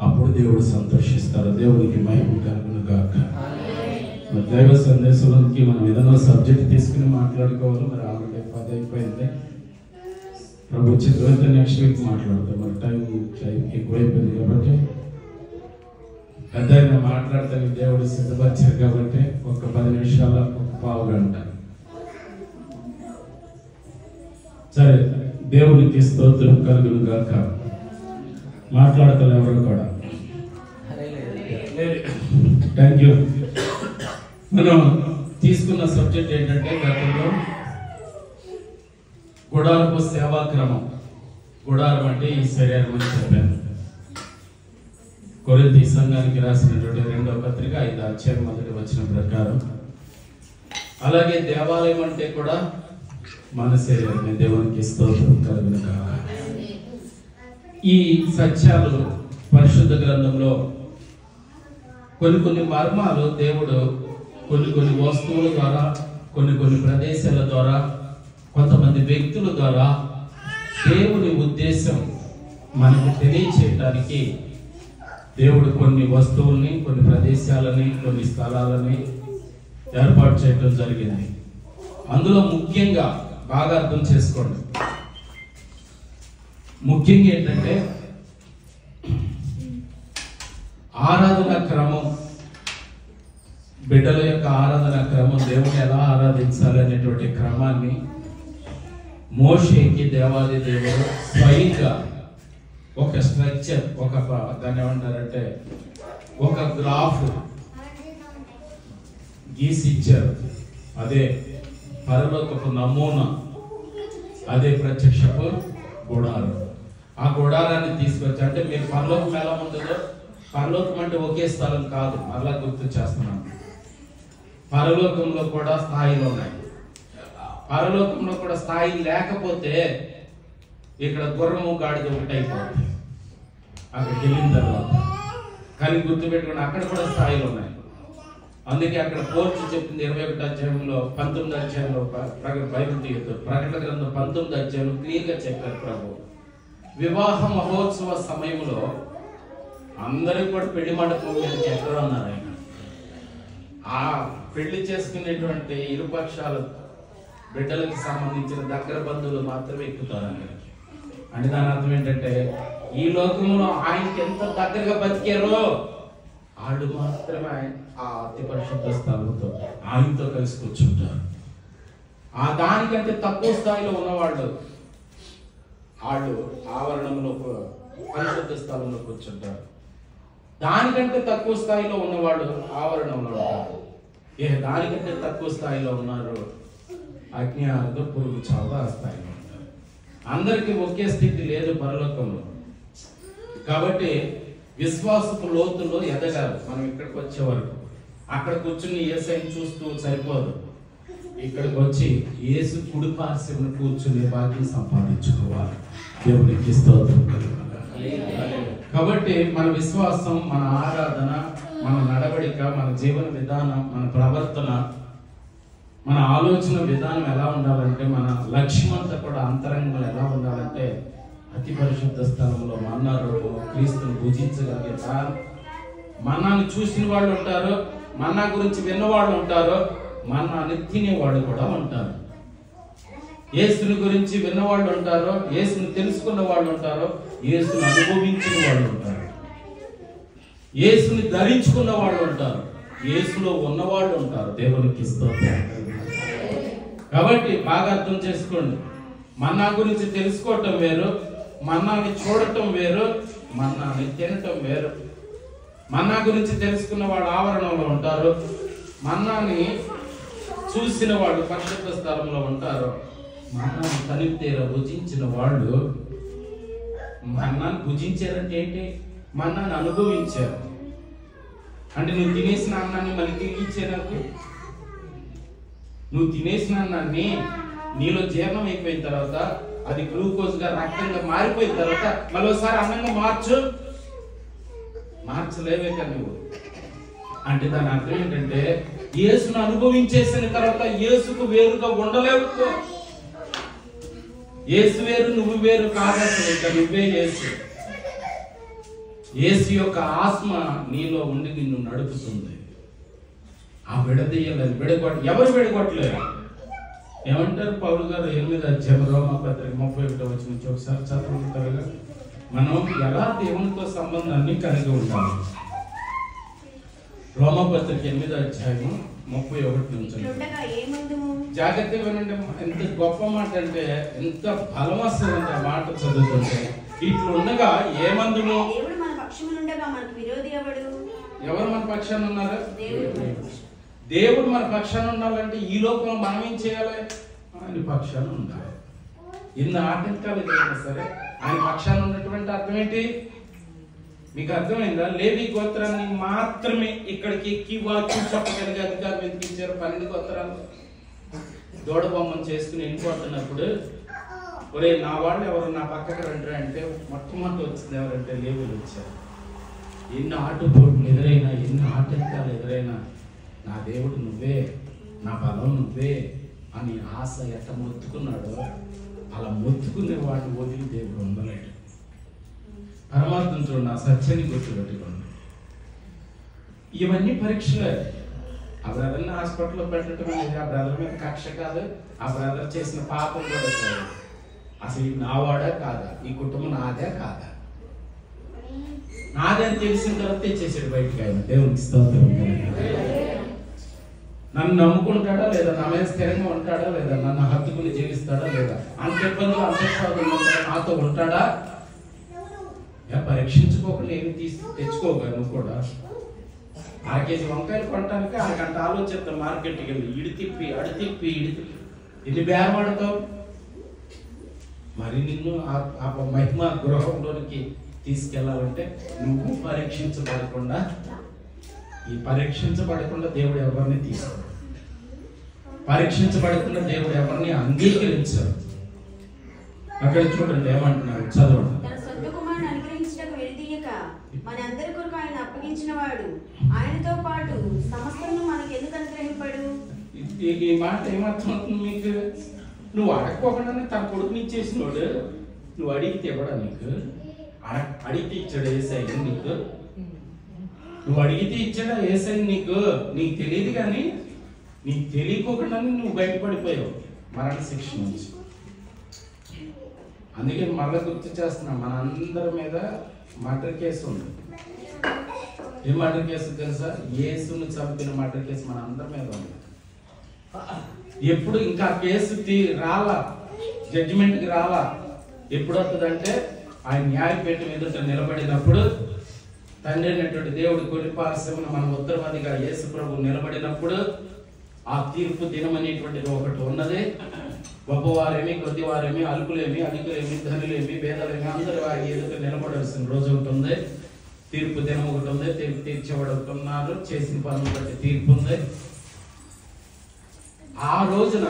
అప్పుడు దేవుడు సంతోషిస్తారు. దేవునికి మహిమ కలుగును గాక. దైవ సందేశంలోకి మనం ఏదైనా సబ్జెక్ట్ తీసుకుని మాట్లాడుకోవాలి. మరి ఆల్రెడీ 10 అయిపోయింది. ప్రభు చిత్రమైతే నెక్స్ట్ వీక్ మాట్లాడతాం. మరి టైం ఎక్కువైపోయింది కాబట్టి పెద్ద మాట్లాడతానికి దేవుడు సిద్ధపరిచారు. కాబట్టి ఒక 10 నిమిషాల ఒక పావు గంట. సరే, దేవునికి స్తోత్రం కలుగును గాక. మాట్లాడతారు ఎవరు కూడా. Thank you. మనం తీసుకున్న సబ్జెక్ట్ ఏంటంటే గతంలో గుడారపు సేవాక్రమం. గుడారం అంటే ఈ శరీరం అని చెప్పాను. కొరింథీ సంఘానికి రాసినటువంటి 2వ పత్రిక 5వ అధ్యాయం 1వ వచనం ప్రకారం. అలాగే దేవాలయం అంటే కూడా మన శరీరమే. దేవునికి స్తోత్రం కలుగును గాక. ఈ సత్యాలు పరిశుద్ధ గ్రంథంలో కొన్ని మర్మాలు దేవుడు కొన్ని వస్తువుల ద్వారా, కొన్ని ప్రదేశాల ద్వారా, కొంతమంది వ్యక్తుల ద్వారా దేవుని ఉద్దేశం మనకు తెలియచేయడానికి దేవుడు కొన్ని వస్తువుల్ని, కొన్ని ప్రదేశాలని, కొన్ని స్థలాలని ఏర్పాటు చేయడం జరిగింది. అందులో ముఖ్యంగా బాగా అర్థం చేసుకోండి, ముఖ్యంగా ఏంటంటే ఆరాధన క్రమం, బిడ్డల యొక్క ఆరాధన క్రమం, దేవుని ఎలా ఆరాధించాలి అనేటువంటి క్రమాన్ని మోషేకి దేవాది దేవుడు స్వయంగా ఒక స్ట్రక్చర్, దాన్ని ఏమంటారంటే ఒక గ్రాఫ్ గీసి ఇచ్చారు. అదే పరలోకపు నమూనా, అదే ప్రత్యక్షపు గుడారం. ఆ గుడారాన్ని తీసుకొచ్చి, అంటే మీరు పరలోకం ఎలా ఉంటుందో, పరలోకం అంటే ఒకే స్థలం కాదు, అలా గుర్తు చేస్తున్నాను. పరలోకంలో కూడా స్థాయిలు ఉన్నాయి. పరలోకంలో కూడా స్థాయి లేకపోతే ఇక్కడ గుర్రము గాడిద ఒకటి అయిపోతుంది అక్కడికి వెళ్ళిన తర్వాత. కానీ గుర్తుపెట్టుకుని అక్కడ కూడా స్థాయిలు ఉన్నాయి. అందుకే అక్కడ పోర్చు చెప్పింది 21వ అధ్యాయంలో 19వ అధ్యాయంలో బైబిల్ తీయద్దు, ప్రకటన గ్రంథం 19వ అధ్యాయంలో క్లియర్గా చెప్పారు ప్రభు. వివాహ మహోత్సవ సమయంలో అందరూ కూడా పెళ్లి మండపం మీదకి ఎక్కడ ఉన్నారు ఆయన. ఆ పెళ్లి చేసుకునేటువంటి ఇరుపక్షాలు బిడ్డలకు సంబంధించిన దగ్గర బంధువులు మాత్రమే ఎక్కుతారు అక్కడికి. అంటే దాని అర్థం ఏంటంటే ఈ లోకంలో ఆయనకి ఎంత దగ్గరగా బతికారో వాళ్ళు మాత్రమే ఆయన ఆ అతి పరిశుద్ధ స్థలంతో ఆయనతో కలిసి కూర్చుంటారు. ఆ దానికంటే తక్కువ స్థాయిలో ఉన్నవాళ్ళు వాళ్ళు ఆవరణంలో పరిశుద్ధ స్థలంలో కూర్చుంటారు. దానికంటే తక్కువ స్థాయిలో ఉన్నవాళ్ళు ఆవరణంలో ఉంటారు. దానికంటే తక్కువ స్థాయిలో ఉన్నారు అగ్ని ఆరదు పురుగు చావు ఆ స్థాయిలో ఉంటారు. అందరికీ ఒకే స్థితి లేదు పరలోకంలో. కాబట్టి విశ్వాసపు లోతులో ఎదగాలి. మనం ఇక్కడికి వచ్చే వరకు అక్కడ కూర్చుని యేసుని చూస్తూ సరిపోదు. ఇక్కడికి వచ్చి యేసు కుడి పార్శ్వమున కూర్చునే భాగ్యం సంపాదించుకోవాలి. దేవునికి స్తోత్రం. కాబట్టి మన విశ్వాసం, మన ఆరాధన, మన నడవడిక, మన జీవన విధానం, మన ప్రవర్తన, మన ఆలోచన విధానం ఎలా ఉండాలంటే, మన లక్ష్యం అంతా కూడా అంతరంగంలో ఎలా ఉండాలంటే అతి పరిశుద్ధ స్థలంలో మన్నాడు క్రీస్తుని పూజించగలిగే మన్నాన్ని చూసిన వాళ్ళు ఉంటారు, మన్నా గురించి విన్నవాళ్ళు ఉంటారు, మన్నాన్ని తినేవాళ్ళు కూడా ఉంటారు. యేసుని గురించి విన్నవాళ్ళు ఉంటారు, యేసుని తెలుసుకున్న వాళ్ళు ఉంటారు, యేసుని అనుభవించిన వాళ్ళు ఉంటారు, యేసుని ధరించుకున్న వాళ్ళు ఉంటారు, యేసులో ఉన్నవాళ్ళు ఉంటారు. దేవునికి స్తోత్రం. కాబట్టి బాగా అర్థం చేసుకోండి. మన్నా గురించి తెలుసుకోవటం వేరు, మన్నాని చూడటం వేరు, మన్నాని తినటం వేరు. మన్నా గురించి తెలుసుకున్న వాళ్ళు ఆవరణంలో ఉంటారు, మన్నాని చూసిన వాళ్ళు పరిశుద్ధ స్థలంలో ఉంటారు. మన్నాని తనితేర భుజించిన వాళ్ళు, మన్నాన్ని భుజించారంటే ఏంటి? మన్నాన్ని అనుభవించారు. అంటే నువ్వు తినేసిన అన్నాన్ని మళ్ళీ తిరిగి ఇచ్చే నాకు, నువ్వు తినేసిన అన్నాన్ని నీలో జీర్ణం అయిపోయిన తర్వాత అది గ్లూకోజ్ గా రక్తంగా మారిపోయిన తర్వాత మరోసారి అన్నంగా మార్చలేవే కదా నువ్వు. అంటే దాని అర్థం ఏంటంటే యేసును అనుభవించేసిన తర్వాత యేసుకు వేరుగా ఉండలేవు. యేసు వేరు, నువ్వు వేరు కాదు. నువ్వే యేసు. యేసు యొక్క ఆత్మ నీలో ఉండి నిన్ను నడుపుతుంది. ఆ విడదీయాలని ఎవరు విడగొట్టలేరు. ఏమంటారు పౌలు గారు 8వ అధ్యాయం రోమాపత్రిక 31వ వచనం నుంచి ఒకసారి చదువుతారుగా. మనం ఎలా దేవునితో సంబంధాన్ని కలిగి ఉంటాము. రోమాపత్రిక 8వ అధ్యాయం 31 నుంచి. జాగ్రత్తగా వినండి. ఎంత గొప్ప మాట అంటే, ఎంత బలం వస్తుందంటే ఆ మాట చదువుతుంటే. ఇట్లుండగా ఏమందుము, ఎవరు మన పక్షాన ఉన్నారు? దేవుడు మన పక్షాన ఉండాలంటే ఈ లోకంలో మనం ఏం చేయాలి? ఆయన పక్షాన ఉండాలి. ఎన్ని ఆటంకాలు ఎదురైనా సరే ఆయన పక్షాన ఉన్నటువంటి అర్థం ఏంటి? మీకు అర్థమైందా? లేవి గోత్రాన్ని మాత్రమే ఇక్కడికి ఎక్కి వాక్యం చెప్పగలిగే అధికారం ఎదిగించారు. 12 గోత్రాలు దూడ బొమ్మను చేసుకుని వెళ్ళిపోతున్నప్పుడు, ఒరే నా వాళ్ళు ఎవరు నా పక్కకు రంటారు అంటే మొట్టమొదటి వచ్చింది ఎవరంటే లేవీలు వచ్చారు. ఎన్ని ఆటుపోట్లు ఎదురైనా, ఎన్ని ఆటంకాలు ఎదురైనా నా దేవుడు నువ్వే, నా బలం నువ్వే అని ఆశ ఎట్ట మొత్తుకున్నాడో అలా మొత్తుకునే వాడిని వదిలి దేవుడు ఉండలేడు. పరమాత్మ చూడండి, ఆ సత్యాన్ని గుర్తుపెట్టుకోండి. ఇవన్నీ పరీక్షలే. ఆ బ్రదర్ని హాస్పిటల్లో పెట్టడం అనేది ఆ బ్రదర్ మీద కక్ష కాదు, ఆ బ్రదర్ చేసిన పాపం కూడా కాదు. అసలు ఇది నావాడా కాదా, ఈ కుటుంబం నాదే కాదా, నాదే అని తెలిసిన తర్వాత తెచ్చేసాడు బయటికి ఆయన. దేవునికి స్తోత్రం. నన్ను నమ్ముకుంటాడా లేదా, నా మీద స్థిరంగా ఉంటాడా లేదా, నన్ను హత్తుకుని జీవిస్తాడా లేదా, అంత ఇబ్బందులు అంత నాతో ఉంటాడా? పరీక్షించుకోకుండా ఏమి తెచ్చుకోగా నువ్వు కూడా. 1 కేజీ వంకాయలు కొనడానికి 1 గంట ఆలోచిస్తాం. మార్కెట్కి వెళ్ళి ఇడి తిప్పి అడి తిప్పి ఎన్ని బేరమాడతావు? మరి నిన్ను ఆ మహిమ గృహంలోనికి తీసుకెళ్లాలంటే నువ్వు పరీక్షించబడకుండా, ఈ పరీక్షించబడకుండా దేవుడు ఎవరిని తీసుకోడు. పరీక్షించబడకుండా దేవుడు ఎవరిని అంగీకరించారు. అక్కడ చూడండి ఏమంటున్నారు, చదవండి. మనందరి కొరకు ఆయన అప్పగించిన వాడు ఆయనతో పాటు పాటు సమస్తము మనకి ఎందుకు అనుగ్రహింపడు? ఈ మాట ఏమర్థం అవుతుంది మీకు? నువ్వు అడగకోకుండానే తన కొడుకుని ఇచ్చేసినోడు నువ్వు అడిగితే ఇవ్వడా నీకు? అడిగితే ఇచ్చాడు ఏసయ్య నీకు? నువ్వు అడిగితే ఇచ్చాడా ఏసయ్య నీకు? నీకు తెలియదు, కానీ నీకు తెలియకోకుండానే నువ్వు బయటపడిపోయావు మరణ శిక్ష నుంచి. అందుకే మరల గుర్తు చేస్తున్నా, మన అందరి మీద మర్డర్ కేసు ఉంది. ఏ మర్డర్ కేసు తెలుసా? యేసును చంపిన మర్డర్ కేసు మన అందరి మీద ఉంది. ఎప్పుడు ఇంకా కేసు రాలా, జడ్జిమెంట్కి రాలా. ఎప్పుడు వస్తుందంటే ఆయన న్యాయపీఠ ఎదుట నిలబడినప్పుడు, తండ్రి అయినటువంటి దేవుడు కొలిపార్శ్వమున మన ఉత్తరవాదిగా యేసు ప్రభు నిలబడినప్పుడు ఆ తీర్పు దినం అనేటువంటిది ఒకటి ఉన్నది. గొప్పవారేమి, కొద్దివారేమి, అల్పులేమి, అధికులేమి, ధనులేమి, భేదలేమి అందరూ వారి ఎదుట నిలబడాల్సిన రోజు ఉంటుంది. తీర్పు దినం ఒకటి ఉంది. తీర్పు తీర్చేవాడుతున్నారు, చేసిన పనులు బట్టి తీర్పు ఉంది. ఆ రోజున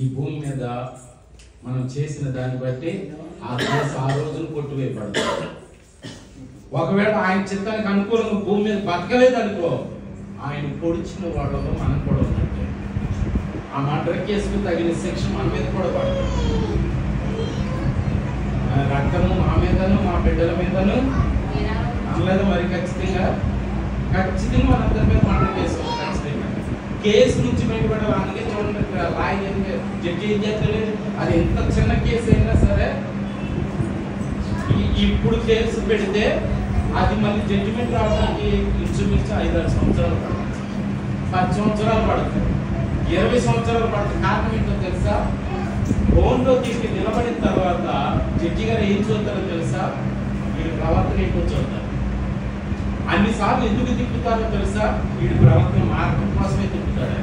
ఈ భూమి మీద మనం చేసిన దాన్ని బట్టి ఆ కేసు ఆ రోజున కొట్టువేయబడుతుంది. ఒకవేళ ఆయన చిత్తానికి అనుకూలంగా భూమి మీద బతకలేదు అనుకో, ఆయన పొడిచిన వాళ్ళలో మనం కూడా ఉన్నట్టే. ఆ మర్డర్ కేసుకు తగిన శిక్ష మన మీద కూడా పడుతుంది. రక్తము మా మీదను మా బిడ్డల మీదను అనలేదు మరి ఖచ్చితంగా మనందరి మీద మర్డర్ కేసు ఖచ్చితంగా. కేసు నుంచి బయటపడాలి. అందుకే చూడండి, జడ్జి ఏం చేస్తలేదు, అది ఎంత చిన్న కేసు అయినా సరే ఇప్పుడు కేసు పెడితే అది మళ్ళీ జడ్జిమెంట్ రావడానికి ఇంచుమించు 5-6 సంవత్సరాలు పడుతుంది, 10 సంవత్సరాలు పడుతుంది, 20 సంవత్సరాలు పడుతుంది. కారణం ఏంటో తెలుసా? ఫోన్లో తీసుకు నిలబడిన తర్వాత జడ్జి గారు ఏం చూస్తారో తెలుసా? వీడి ప్రవర్తన ఏంటో చూస్తారు. అన్నిసార్లు ఎందుకు తిప్పుతారో తెలుసా? వీడి ప్రవర్తన మార్గం కోసమే తిప్పుతాడు.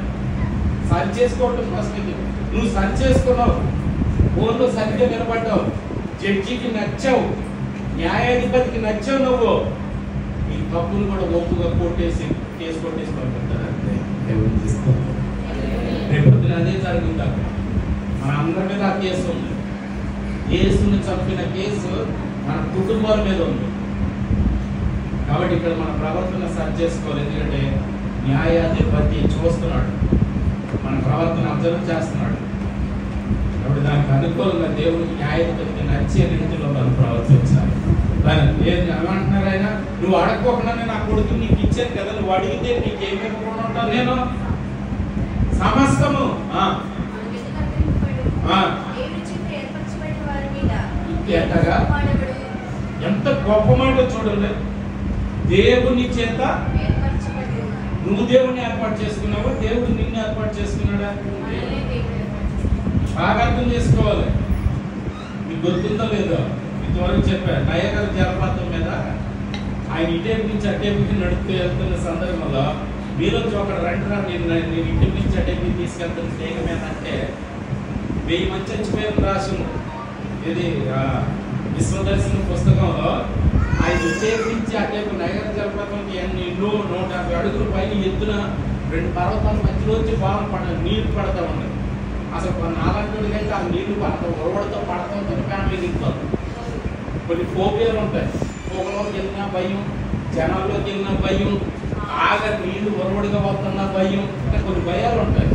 సరి చేసుకోవడం కోసమే తిప్పు. నువ్వు సరి చేసుకున్నావు, ఫోన్లో సరిగ్గా నిలబడ్డావు, జడ్జికి నచ్చావు, న్యాయాధిపతికి నచ్చావు, నువ్వు ఈ తప్పును కూడా ఒప్పుగా కొట్టేసి కేసు కొట్టేసి పంపిస్తారు. అంతే. రేపొద్దున అదే జరుగుతా. మన అందరి మీద ఆ కేసు ఉంది. యేసుని చంపిన కేసు మన కుటుంబాల మీద ఉంది. కాబట్టి ఇక్కడ మన ప్రవర్తన సరి చేసుకోవాలి. ఎందుకంటే న్యాయాధిపతి చూస్తున్నాడు, మన ప్రవర్తన అబ్జర్వ్ చేస్తున్నాడు. కాబట్టి దానికి అనుకూలంగా దేవుడికి న్యాయాధిపతికి నచ్చే రీతిలో మనం ప్రవర్తించాలి. ఏమంటున్నారు ఆయన? నువ్వు అడగకోకుండానే నా కొడుకు నీకు ఇచ్చాను కదా, నువ్వు అడిగితే నీకేమి ఇవ్వకుండా ఉంటాను నేను? సమస్తము ఎంతగా ఎంత గొప్ప మాట చూడండి. దేవుని చేత నువ్వు దేవుడిని ఏర్పాటు చేసుకున్నావు, దేవుడు నిన్ను ఏర్పాటు చేసుకున్నాడా? బాగా అర్థం చేసుకోవాలి. మీకు గుర్తుందో లేదో, ఇంతవరకు చెప్పారు. నయగర జలపాతం మీద ఆయన ఇటేపు నుంచి అటేపుకి నడుపుతూ వెళ్తున్న సందర్భంలో మీలోంచి ఒకడు రండిరా, నేను ఇటేపు నుంచి అటేపుకి తీసుకెళ్తున్న తీగ మీద అంటే 1000 మంది చచ్చిపోయారు రాసిన ఇది విశ్వదర్శన పుస్తకంలో. ఆయన ఇటేపు నుంచి అటేపు నయగర జలపాతంకి ఇల్లు 150 అడుగుల పైన ఎత్తున 2 పర్వతాల మధ్యలోంచి బాగా నీళ్లు పడతా ఉన్నాయి. అసలు నాలుగైతే ఆ నీళ్లు అంత ఉరవడితో పడతా ఉంటుంది, ఫ్యామిలీ దిగుతుంది. కొన్ని ఫోబియాలు ఉంటాయి. పొగలోకి వెళ్ళినా భయం, జనాల్లోకి వెళ్ళినా భయం, ఆగా నీళ్లు ఉరవడిగా వస్తున్నా భయం, అంటే కొన్ని భయాలు ఉంటాయి.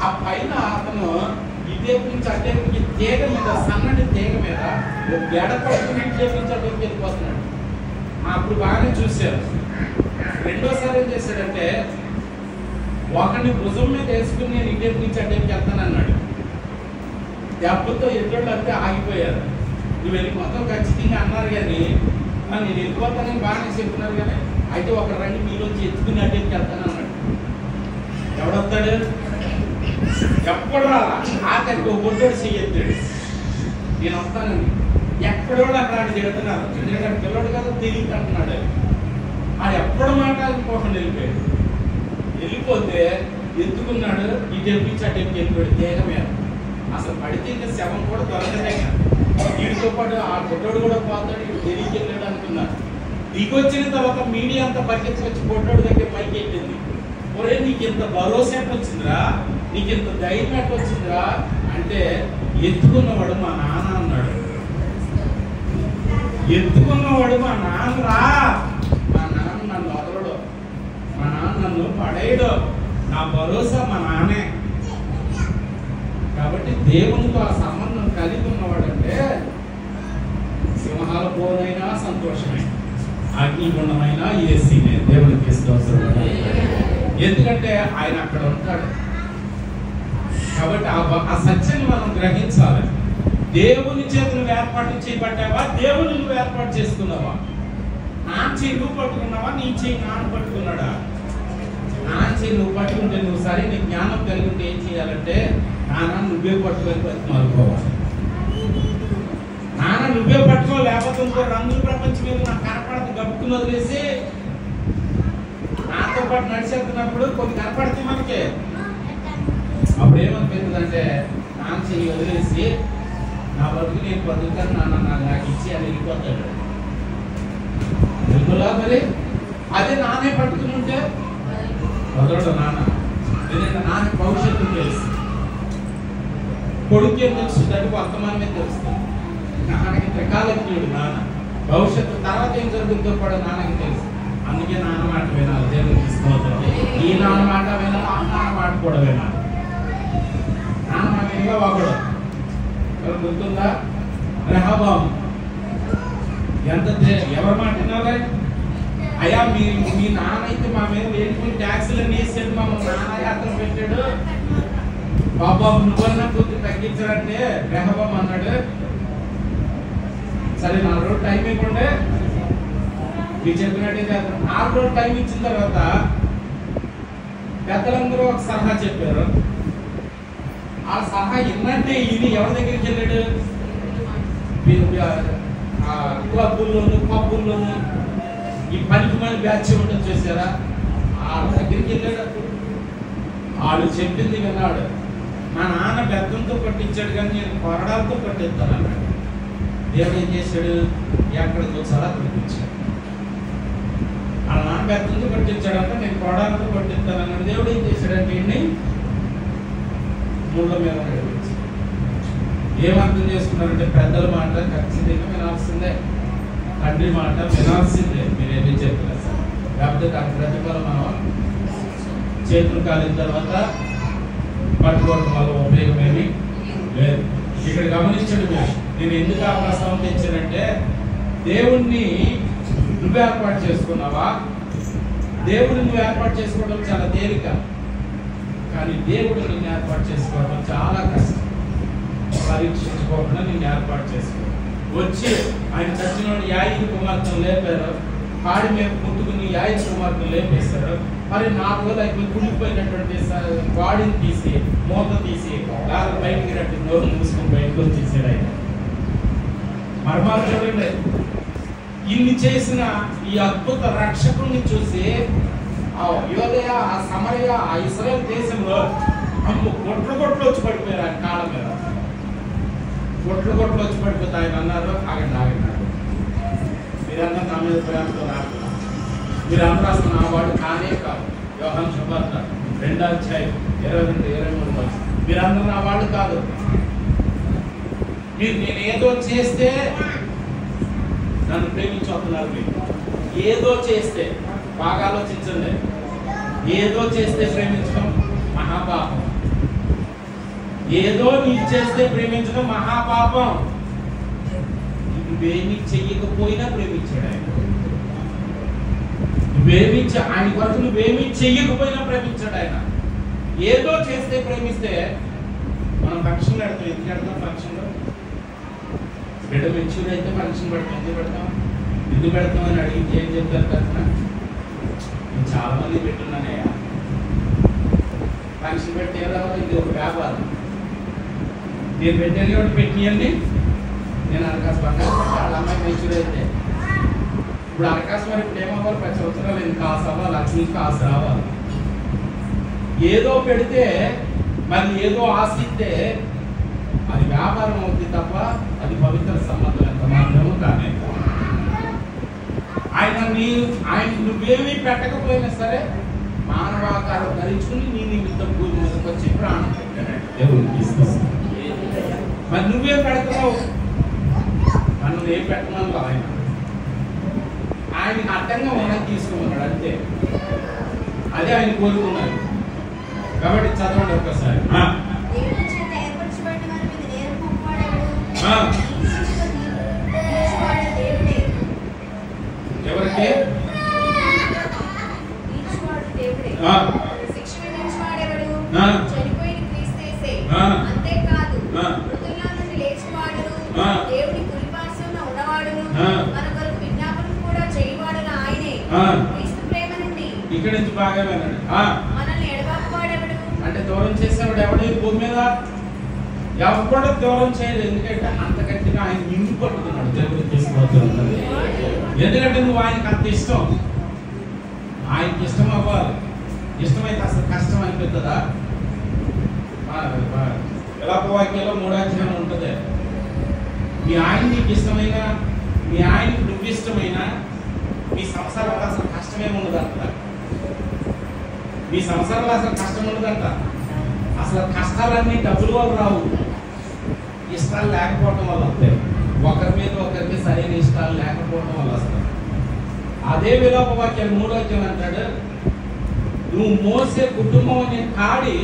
ఆ పైన అతను ఇటేపు నుంచి అటేపుకి తీగ మీద, సన్నటి తీగ మీద గడపడుకుని ఇటేపు నుంచి అటేపుకి వెళ్ళిపోతున్నాడు. అప్పుడు బాగానే చూశారు. రెండోసారి ఏం చేశాడంటే, ఒకరిని భుజం మీద వేసుకుని నేను ఇటేపు నుంచి అటేపుకి వెళ్తానన్నాడు. దెబ్బతో ఎటువంటి అంతే ఆగిపోయారు. నువ్వు వెళ్ళిపోతావు ఖచ్చితంగా అన్నారు, కానీ నేను వెళ్ళిపోతానని బాగానే చెప్తున్నారు. కానీ అయితే ఒక రండి మీలోంచి ఎత్తుకుని అటేపుకి వెళ్తానన్నాడు. ఎవడొస్తాడు? ఎప్పుడు రాలా. ఆఖరికి ఒక బొడ్డోడు చెయ్యొద్దాడు, నేను వస్తానని. ఎక్కడో అక్కడ తిడుతున్నారు. ఎందుకంటే పిల్లడు కదా తెలియదు అంటున్నాడు. అది ఎప్పుడు మాట్లాడుకోకుండా వెళ్ళిపోయాడు. వెళ్ళిపోతే ఎత్తుకున్నాడు, ఇటేపు నుంచి అటేపుకి వెళ్ళిపోయాడు తీగ మీద. అసలు పడితే ఇంకా శవం కూడా దొరకదే. వీడితో పాటు ఆ బొడ్డోడు కూడా పోతాడు, వీడు తెలియకి వెళ్ళాడు అనుకున్నాడు. దిగొచ్చిన తర్వాత మీడియా అంతా పరిగెత్తుకొచ్చి బొడ్డోడు దగ్గర పైకి వెళ్ళింది. ఒరే నీకు ఇంత భరోసా ఎట్లా వచ్చిందిరా, నీకు ఇంత ధైర్యం ఎట్లా వచ్చిందిరా అంటే, ఎత్తుకున్నవాడు మా నాన్న అన్నాడు. ఎత్తుకున్నవాడు మా నాన్న రా, మా నాన్న నన్ను వదలడు, మా నాన్న నన్ను పడేయడు, నా భరోసా మా నాన్నే. కాబట్టి దేవునితో ఆ సంబంధం కలిగి ఉన్నవాడంటే సింహాల పోనైనా సంతోషమే, అగ్నిగుండమైనా ఏసీనే. దేవునికి స్తోత్రం. ఎందుకంటే ఆయన అక్కడ ఉంటాడు. కాబట్టి ఆ సత్యాన్ని మనం గ్రహించాలి. దేవుని చేత నువ్వు ఏర్పాటు చేయబడ్డావా, దేవుని నువ్వు ఏర్పాటు చేసుకున్నావా? నా చేయి నువ్వు పట్టుకున్నావా, నీ చేయి నాన్న పట్టుకున్నాడా? నా చేయి నువ్వు పట్టుకుంటే నువ్వు సరే నీ జ్ఞానం కలిగి ఉంటే ఏం చేయాలంటే నాన్న నువ్వే పట్టుకొని బతిమాలుకోవాలి. నాన్న నువ్వే పట్టుకో, లేకపోతే ఇంకో రంగుల ప్రపంచం మీద నాకు కనపడదు గప్పుకుని వదిలేసి నాతో పాటు నడిచేస్తున్నప్పుడు కొన్ని కనపడుతుంది మనకి. అప్పుడు ఏమనిపిస్తుందంటే నాన్న చెయ్యి వదిలేసి నా బతుకు నేను బతుకుతాను నాన్న నాకు ఇచ్చి అని వెళ్ళిపోతాడు. ఎందుకులా మరి అదే నాన్నే పట్టుకుని ఉంటే వదలడు నాన్న. ఎందుకంటే నాన్న భవిష్యత్తు తెలుసు, కొడుకు ఏం తెలుస్తుందంటే వర్తమానమే తెలుస్తుంది. నాన్నకి త్రికాలజ్ఞుడు నాన్న, భవిష్యత్తు తర్వాత ఏం జరుగుతుందో కూడా నాన్నకి తెలుసు. అందుకే నాన్న మాట వినాలి. దేవునికి స్తోత్రం. ఈ నాన్న మాట వినాలి, ఆ నాన్న మాట కూడా వినాలి. నాన్న మాట ఇంకా వాగడు. గుర్తుందా రెహబాము ఎంత ఎవరి మాట వినాలి? అయ్యా మీ నాన్న అయితే మా మీద వేసుకుని ట్యాక్సీలన్నీ వేసాడు, మమ్మల్ని నాన్న యాత్ర పెట్టాడు, బాబా నువ్వన్నా కొద్దిగా తగ్గించాడంటే రెహబాము అన్నాడు, సరే 4 రోజులు టైం ఇవ్వకుండే మీరు చెప్పినట్టే చేద్దాం. 4 రోజులు టైం ఇచ్చిన తర్వాత పెద్దలందరూ ఒక సలహా చెప్పారు. ఆ సలహా ఏంటంటే ఇది ఎవరి దగ్గరికి వెళ్ళాడు? క్లబ్బుల్లోను పబ్బుల్లోను ఈ పనికి మంది బ్యాచ్ ఉంటుంది చూసారా, వాళ్ళ దగ్గరికి వెళ్ళాడు. వాళ్ళు చెప్పింది విన్నాడు. మా నాన్న బెత్తంతో పట్టించాడు కానీ నేను కొరడాలతో పట్టిస్తాను అన్నాడు. దేవుడు ఏం చేశాడు? ఎక్కడికి వచ్చాడో అక్కడికి వచ్చాడు. వాళ్ళ నాన్న బెత్తంతో పట్టించాడంటే నేను కొరడాలతో పట్టిస్తాను అన్నాడు. దేవుడు ఏం చేశాడంటే ఇన్ని ముళ్ళ మీద నడిపించాడు. ఏమర్థం చేసుకున్నారంటే పెద్దల మాట ఖచ్చితంగా వినాల్సిందే, తండ్రి మాట వినాల్సిందే. మీరేమీ చెప్పలేదు సార్, లేకపోతే దాని ప్రతిఫలం మనం చేతులు కాలిన తర్వాత పట్టుకోవడం వల్ల ఉపయోగమేమి లేదు. ఇక్కడ గమనించండి, నేను ఎందుకు ఆ ప్రస్తావన తెచ్చానంటే దేవుణ్ణి నువ్వు ఏర్పాటు చేసుకున్నావా? దేవుడిని నువ్వు ఏర్పాటు చేసుకోవడం చాలా తేలిక, కానీ దేవుడు నిన్ను ఏర్పాటు చేసుకోవడం చాలా కష్టం. పరీక్షించుకోకుండా నిన్ను ఏర్పాటు చేసుకో. వచ్చి ఆయన చచ్చిన యాయిని కుమార్తెను లేపారు, కాడి మీద ముట్టుకుని యాయిని కుమార్తెను లేపేశారు. మరి 4 రోజులు అయిపోయి కుళ్ళిపోయినటువంటి బాడీని తీసి మూత తీసి గాలి బయటికి రట్టి నోరు మూసుకొని బయటకు వచ్చేసాడు ఆయన. మర్మాలు చూడండి. ఇన్ని చేసిన ఈ అద్భుత రక్షకుడిని చూసి ఆ యోదయ, ఆ సమరయ, ఆ ఇశ్రాయేలు దేశంలో గొట్లు వచ్చి పడిపోయారు ఆయన కాళ్ళ మీద. గొట్లు వచ్చి పడిపోతే ఆయన అన్నారు, ఆగండి మీరందరూ నా మీద ప్రేమతో రాకుండా మీరందరూ అసలు నా వాడు కానే కాదు. యోహాను సువార్త 2వ అధ్యాయం 22-23 మీరందరూ నా వాడు కాదు. మీరు నేను ఏదో చేస్తే నన్ను ప్రేమించుతున్నారు. మీరు ఏదో చేస్తే బాగా ఆలోచించండి. ఏదో చేస్తే ప్రేమించడం మహాపాపం. ఏదో నీకు చేస్తే ప్రేమించడం మహాపాపం. నువ్వేమీ చెయ్యకపోయినా ప్రేమించాడు ఆయన. ఆయన కొరకు నువ్వేమీ చెయ్యకపోయినా ప్రేమించాడు ఆయన. ఏదో చేస్తే ప్రేమిస్తే మనం ఫంక్షన్ పెడతాం. ఎందుకు పెడతాం ఫంక్షన్లో? బిడ్డ మెచ్యూర్ అయితే ఫంక్షన్ పెడతాం. ఎందుకు పెడతాం అని అడిగితే ఏం చెప్తారు కదా, నేను చాలా మంది పెట్టున్నానయ్యా. ఫంక్షన్ పెడితే ఇది ఒక వ్యాపారం. నేను పెట్టాను కాబట్టి పెట్టియండి. నేను అరకాసు బంగారు వాళ్ళ అమ్మాయి మెచ్యూర్ అయితే ఇప్పుడు అరకాసు మరి ఇప్పుడు ఏమవ్వాలి? 10 సంవత్సరాలు ఇది కాసు అవ్వాలి, లక్ష్మి కాసు రావాలి. ఏదో పెడితే మరి ఏదో ఆశిస్తే అది వ్యాపారం అవుతుంది తప్ప అది పవిత్ర సంబంధం ఎంత మాత్రము కానీ. ఆయన నువ్వేమీ పెట్టకపోయినా సరే మానవాకారం ధరించుకుని నీ నిమిత్తం భూమి మీదకి వచ్చి ప్రాణం పెట్టాడు. మరి నువ్వే పెడుతున్నావు, మనం ఏం పెట్టమని ఆయనకి అడ్డంగా ఉన్నది తీసుకోమన్నాడు అంతే. అదే ఆయన కోరుకున్నారు. కాబట్టి చదవండి ఒక్కసారి. ఎవరికి? ఇక్కడ నుంచి బాగా వినండి. అంటే దూరం చేసేవాడు ఎవడు ఈ భూమి మీద? ఎవరు దూరం చేయలేదు. ఎందుకంటే అంత గట్టిగా ఆయన నిండు పట్టుకున్నాడు. దేవుడు తీసుకుపోతున్నాడు. ఎందుకంటే నువ్వు ఆయనకి అంత ఇష్టం. ఆయనకి ఇష్టం అవ్వాలి. ఇష్టమైతే అసలు కష్టం అనిపిస్తుందా? విలాపవాక్యంలో 3వ అధ్యాయం ఉంటుంది. మీ ఆయన నీకు ఇష్టమైన, మీ ఆయనకి నువ్వు ఇష్టమైన, మీ సంసారంలో అసలు కష్టమేముండదంట. మీ సంసారంలో అసలు కష్టం ఉండదంట. అసలు కష్టాలన్నీ డబ్బుల వల్ల రావు, ఇష్టాలు లేకపోవడం వల్ల వస్తాయి. ఒకరి మీద ఒకరికి సరైన ఇష్టాలు లేకపోవడం వల్ల వస్తాయి. అదే విలాపవాక్యం 3వ అధ్యాయం అంటాడు, నువ్వు మోసే కుటుంబం అనే కాడి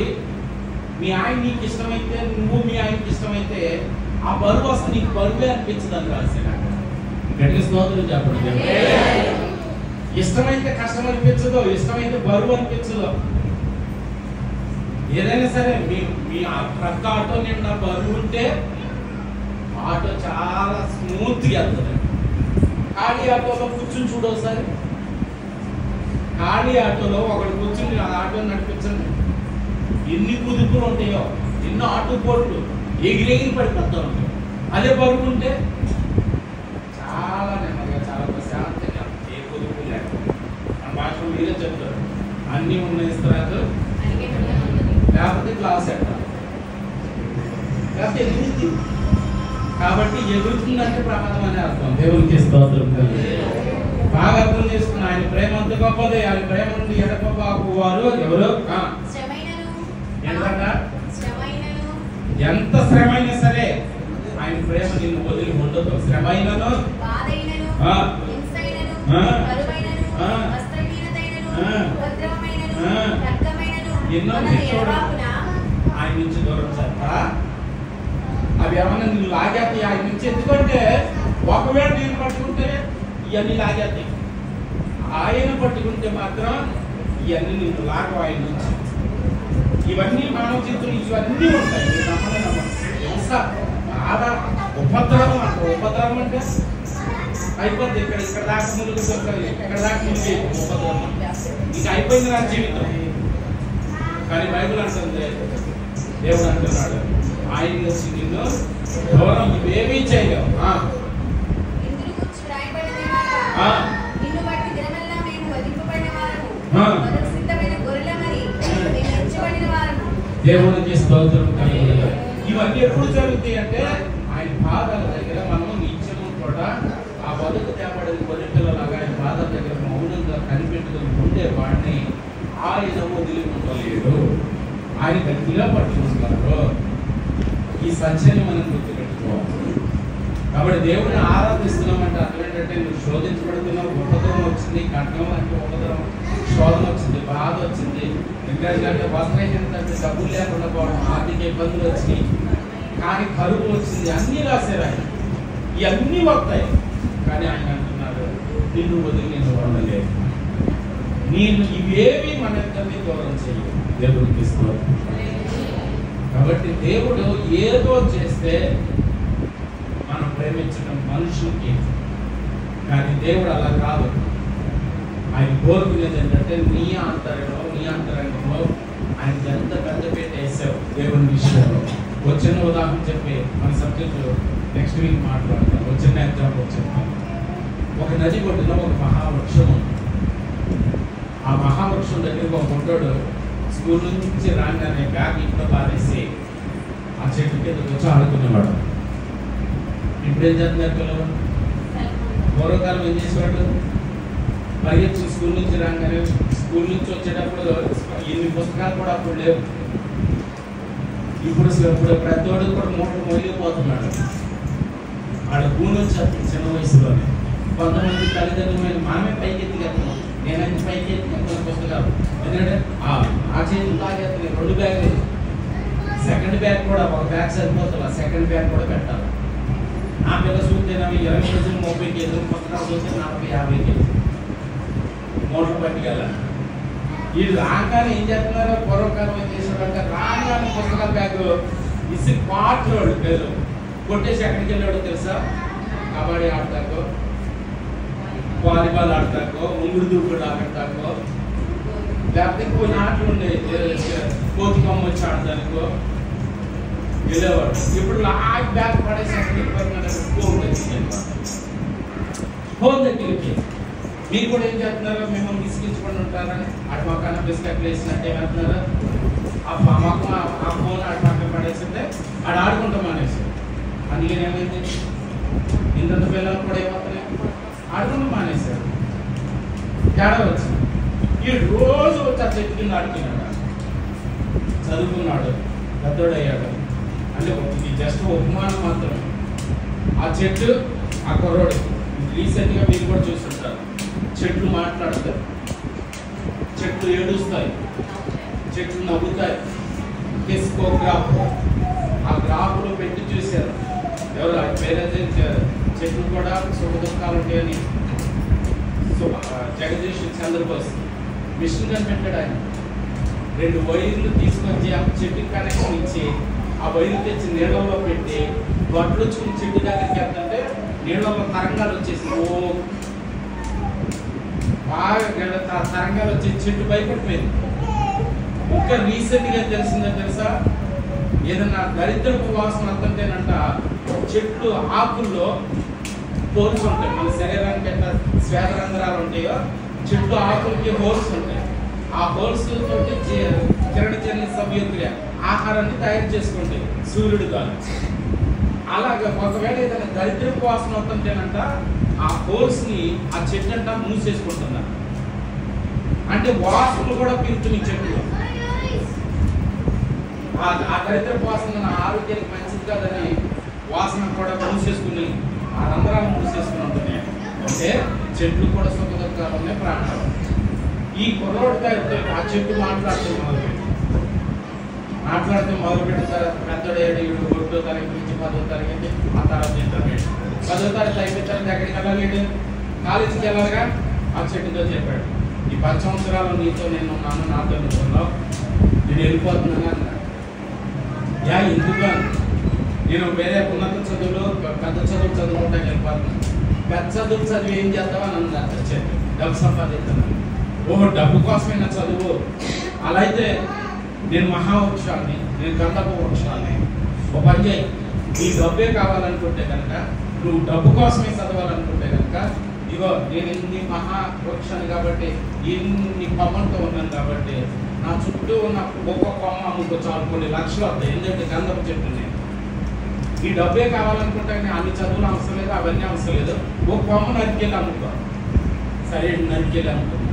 మీ ఆయన నీకు ఇష్టమైతే, నువ్వు మీ ఆయనకి ఇష్టమైతే ఆ బరువు అసలు నీకు బరువే అనిపించదు అని రాసిన. గట్టిగా స్తోత్రం చెప్పండి. ఇష్టమైతే కష్టం అనిపించదు, ఇష్టమైతే బరువు అనిపించదు. ఏదైనా సరే మీ ట్రక్ ఆటో నిండా బరువు ఉంటే ఆటో చాలా స్మూత్గా వెళ్తుంది. ఖాళీ ఆటోలో కూర్చుని చూడు ఒకసారి. ఖాళీ ఆటోలో ఒకడు కూర్చుని ఆటో నడిపించండి, ఎన్ని కుదుపులు ఉంటాయో, ఎన్నో ఆటో పోట్లు ఎగిరెగిరి పడిపోతూ ఉంటాయి. అదే బరువు ఉంటే చాలా నెమ్మదిగా, చాలా ప్రశాంతంగా, ఏ కుదుపు లేక. మన భాషలో మీరే చెప్తారు, అన్నీ ఉన్న ఇస్తరాలు లేకపోతే క్లాస్ ఎట్టాలి, లేకపోతే ఎదుగుతుంది. కాబట్టి ఎదుగుతుందంటే ప్రమాదం అనే అర్థం. దేవునికి స్తోత్రం. బాగా అర్థం చేసుకున్న ఆయన ప్రేమ అంత గొప్పది. ఆయన ప్రేమ నుండి ఎడపబాకు వారు ఎవరు? ఎంత శ్రమైనా సరే ఆయన ప్రేమ నిన్ను వదిలి ఉండదు. శ్రమైనను, ఎన్నో ఆయన నుంచి దూరం చేస్తా. అవి ఏమన్నా నిన్ను లాగేస్తాయి ఆయన నుంచి. ఎందుకంటే ఒకవేళ నేను పట్టుకుంటే ఇవన్నీ లాగేస్తాయి, ఆయన పట్టుకుంటే మాత్రం ఇవన్నీ నిన్ను లాగవు ఆయన నుంచి. ఇవన్నీ మానవ జీవితంలో ఇవన్నీ ఉంటాయి. బాధ, ఉపద్రవం అంట. ఉపద్రవం అంటే అయిపోద్ది. ఇక్కడ దాకా ముందుకు, ఇక్కడ దాకా ముందు ఉపద్రవం ఇంకా అయిపోయింది నా జీవితం. కానీ బైబిల్ అంటుంది, దేవుడు అంటున్నాడు, ఆయన వచ్చి నిన్ను దూరం ఇవేమీ చేయలేవు. దేవునికి స్తోత్రం. ఇవన్నీ ఎప్పుడు జరుగుతాయి అంటే ఆయన పాదాల దగ్గర మనం నిత్యము కూడా ఆ బతుకు తేపడని గొర్రె పిల్లలాగా ఆయన పాదాల దగ్గర మౌనంగా కనిపెట్టుకుని ఉండేవాడిని ఆయన వదిలి ఉండలేడు. ఆయన గట్టిగా పట్టుకుంటున్నారు. ఈ సత్యాన్ని మనం గుర్తుపెట్టుకోవాలి. కాబట్టి దేవుడిని ఆరాధిస్తున్నామంటే అర్థం ఏంటంటే నువ్వు శోధించబడుతున్నావు. ఉపద్రవం వచ్చింది, కట్నం అంటే ఉపద్రవం, శోధన వచ్చింది, బాధ వచ్చింది, ఇంకా వస్త్రహీనత అంటే డబ్బులు లేకుండా పోవడం, ఆర్థిక ఇబ్బందులు వచ్చినాయి, కానీ కరువు వచ్చింది, అన్నీ రాశారు ఆయన. ఇవన్నీ వస్తాయి. కానీ ఆయన అంటున్నారు, నిన్ను వదిలి నేను ఉండలేదు. నేను ఇవేవి మన ఇద్దరిని దూరం చేయవు. దేవుడికి ఇస్తున్నాడు. కాబట్టి దేవుడు ఏదో చేస్తే మనం ప్రేమించడం మనుషులకి, కానీ దేవుడు అలా కాదు. ఆయన కోరుకునేది ఏంటంటే నీ అంతరంగంలో ఆయన ఎంత పెద్ద పేట వేసావు దేవుని విషయంలో. వచ్చిన ఉదాహరణ చెప్పి మన సబ్జెక్టు నెక్స్ట్ వీక్ మాట్లాడతాం. వచ్చిన ఎగ్జాంపుల్ చెప్తాను. ఒక నది ఒడ్డున ఒక మహావృక్షం ఉంది. ఆ మహావృక్షం దగ్గరికి ఒక గుడ్డోడు స్కూల్ నుంచి రాగానే బ్యాగ్ ఇంట్లో పారేసి ఆ చెట్టు కింద వచ్చి ఆడుకునేవాడు. ఇప్పుడు ఏం చేస్తున్నారు పిల్లలు? పూర్వకాలం ఏం చేసేవాడు? పరిగెత్తి స్కూల్ నుంచి రాగానే, స్కూల్ నుంచి వచ్చేటప్పుడు ఎన్ని పుస్తకాలు కూడా అప్పుడు లేవు. ఇప్పుడు పెద్దోడు కూడా మూటలు మొలిగిపోతున్నాడు. ఆడ భూమి వచ్చేస్తుంది చిన్న వయసులోనే. కొంతమంది తల్లిదండ్రులు మనమే పైకి ఎత్తికెత్తున్నాం. నేనైతే పైకి ఎత్తుకున్న పుస్తకాలు ఎందుకంటే ఆ చేతి లాగేస్తుంది 2 బ్యాగులు, సెకండ్ బ్యాగ్ కూడా ఒక బ్యాగ్ సరిపోతుంది, సెకండ్ బ్యాగ్ కూడా పెట్టాలి. ఆ పిల్ల చూస్తేనే 20 కేజీలు 30 కేజీలు, పుస్తకాలు చూస్తే 40-50 కేజీలు మోటార్ పట్టుకెళ్ళాలి. వీళ్ళు రాగానే ఏం చేస్తున్నారో పూర్వకాలం ఏం చేసేవాళ్ళంటే రాగానే పుస్తకాల బ్యాగ్ ఇసి పాటలు పేరు కొట్టేసి ఎక్కడికి వెళ్ళాడో తెలుసా? కబడ్డీ ఆడతాకో, వాలీబాల్ ఆడతాకో, ఉంగుడు దూకుడు ఆడతాకో, లేకపోతే కొన్ని ఆటలు ఉండేవి కోతికొమ్మ వచ్చి ఆడతానికో వెళ్ళేవాడు. ఇప్పుడు లాగ్ బ్యాగ్ పడేసి ఫోన్ దగ్గరికి మీరు కూడా ఏం చేస్తున్నారో మిమ్మల్ని విసిగించుకొని ఉంటారని అటు పక్కన బిస్కెట్లు వేసినట్టు ఏమంటున్నారా? ఆ ఫోన్ అటు పక్కన పడేసింటే ఆడు ఆడుకుంటాం అనేసి. అందుకని ఏమైంది? ఇంత పిల్లలు కూడా ఏమవుతున్నాయి, ఆడుకుంటూ మానేశారు. తేడా వచ్చింది. ఈ రోజు వచ్చి ఆ చెట్టు కింద ఆడుకున్నాడు, చదువుకున్నాడు, పెద్దోడయ్యాడు. అంటే ఇది జస్ట్ ఉపమానం మాత్రమే. ఆ చెట్టు, ఆ కుర్రోడు రీసెంట్గా మీరు కూడా చూస్తుంటారు. చెట్లు మాట్లాడతాయి, చెట్లు ఏడుస్తాయి, చెట్లు నవ్వుతాయి. కిస్కో గ్రాఫ్, ఆ గ్రాఫ్లో పెట్టి చూశారు ఎవరు పేరైతే చెట్లు కూడా సుఖ దుఃఖాలు ఉంటాయని జగదీష్ చంద్రబోస్ మిషన్ కనిపెట్టాడు. ఆయన 2 వైర్లు తీసుకొచ్చి ఆ చెట్టుకి కనెక్షన్ ఇచ్చి ఆ వైర్లు తెచ్చి నీళ్ళలో పెట్టి గొడ్లు వచ్చుకుని చెట్టు దగ్గరికి వెళ్తుంటే నీళ్ళలో తరంగాలు వచ్చేసి బాగా తరంగాలు వచ్చి చెట్టు భయపడిపోయింది. ఇంకా రీసెంట్గా తెలిసిందో తెలుసా? ఏదన్నా దరిద్రపు వాసన వస్తుంటేనంట చెట్లు ఆకుల్లో హోల్స్ ఉంటాయి. మన శరీరానికి ఎంత శ్వేతరంధ్రాలు ఉంటాయో చెట్లు ఆకులకి హోల్స్ ఉంటాయి. ఆ హోల్స్ తోటి కిరణజన్య సంయుక్తులు ఆహారాన్ని తయారు చేసుకుంటాయి సూర్యుడు కాదు. అలాగే ఒకవేళ ఏదైనా దరిద్రపు వాసన వస్తుంటేనంట ఆ హోల్స్ ని ఆ చెట్టు అంట మూసేసుకుంటున్నారు. అంటే వాసనలు కూడా పీరుతున్నాయి చెట్లు. ఆ దరిద్రపు వాసన నా ఆరోగ్యానికి మంచిది కాదని వాసన కూడా మూసేసుకుని ఆ రంధ్రాలు మూసేసుకుని ఉంటున్నాయి. అంటే చెట్లు కూడా సుఖ దుఃఖాలు ఉన్నాయి, ప్రాణాలు. ఈ కుర్రోడితో ఆ చెట్టు మాట్లాడుతూ మొదలుపెట్టిన పెద్దోడేడు 1వ తరగతి నుంచి 10వ తరగతి, ఆ తర్వాత ఇంటర్మీడియట్. 10వ తరగతి అయిపోయిన తర్వాత ఎక్కడికి వెళ్ళాలి? కాలేజీకి వెళ్ళాలిగా. ఆ చెట్టుతో చెప్పాడు, ఈ 10 సంవత్సరాలు నీతో నేను ఉన్నాను, నాతో నువ్వున్నావు, నేను వెళ్ళిపోతున్నాను అన్నాడు. ఎందుకు? నేను వేరే ఉన్నత చదువులు పెద్ద చదువులు చదువుకుంటాను, వెళ్ళిపోతున్నాను. పెద్ద చదువులు చదివి ఏం చేద్దామని అన్నారు. చెట్టు డబ్బు సంపాదిస్తున్నాను. ఓహో, డబ్బు కోసమైనా చదువు? అలా అయితే నేను మహావృక్షాన్ని, నేను గంధపు వృక్షాన్ని. ఒక పని చేయి, నీ డబ్బే కావాలనుకుంటే కనుక, నువ్వు డబ్బు కోసమే చదవాలనుకుంటే కనుక, ఇగో నేను ఇన్ని మహావృక్షాన్ని కాబట్టి, ఇన్ని కొమ్మలతో ఉన్నాను కాబట్టి, నా చుట్టూ ఉన్న ఒక్కొక్క కొమ్మ అమ్ముకో చాలు, కొన్ని లక్షలు వస్తాయి. ఎందుకంటే గంధపు చెట్టు నేను ఈ డబ్బే కావాలనుకుంటే అన్ని చదువులు అవసరం లేదు, అవన్నీ అవసరం లేదు. ఒక కొమ్మ నరికెళ్ళి అమ్ముకో. సరే నరికెళ్ళి అమ్ముకున్నాను.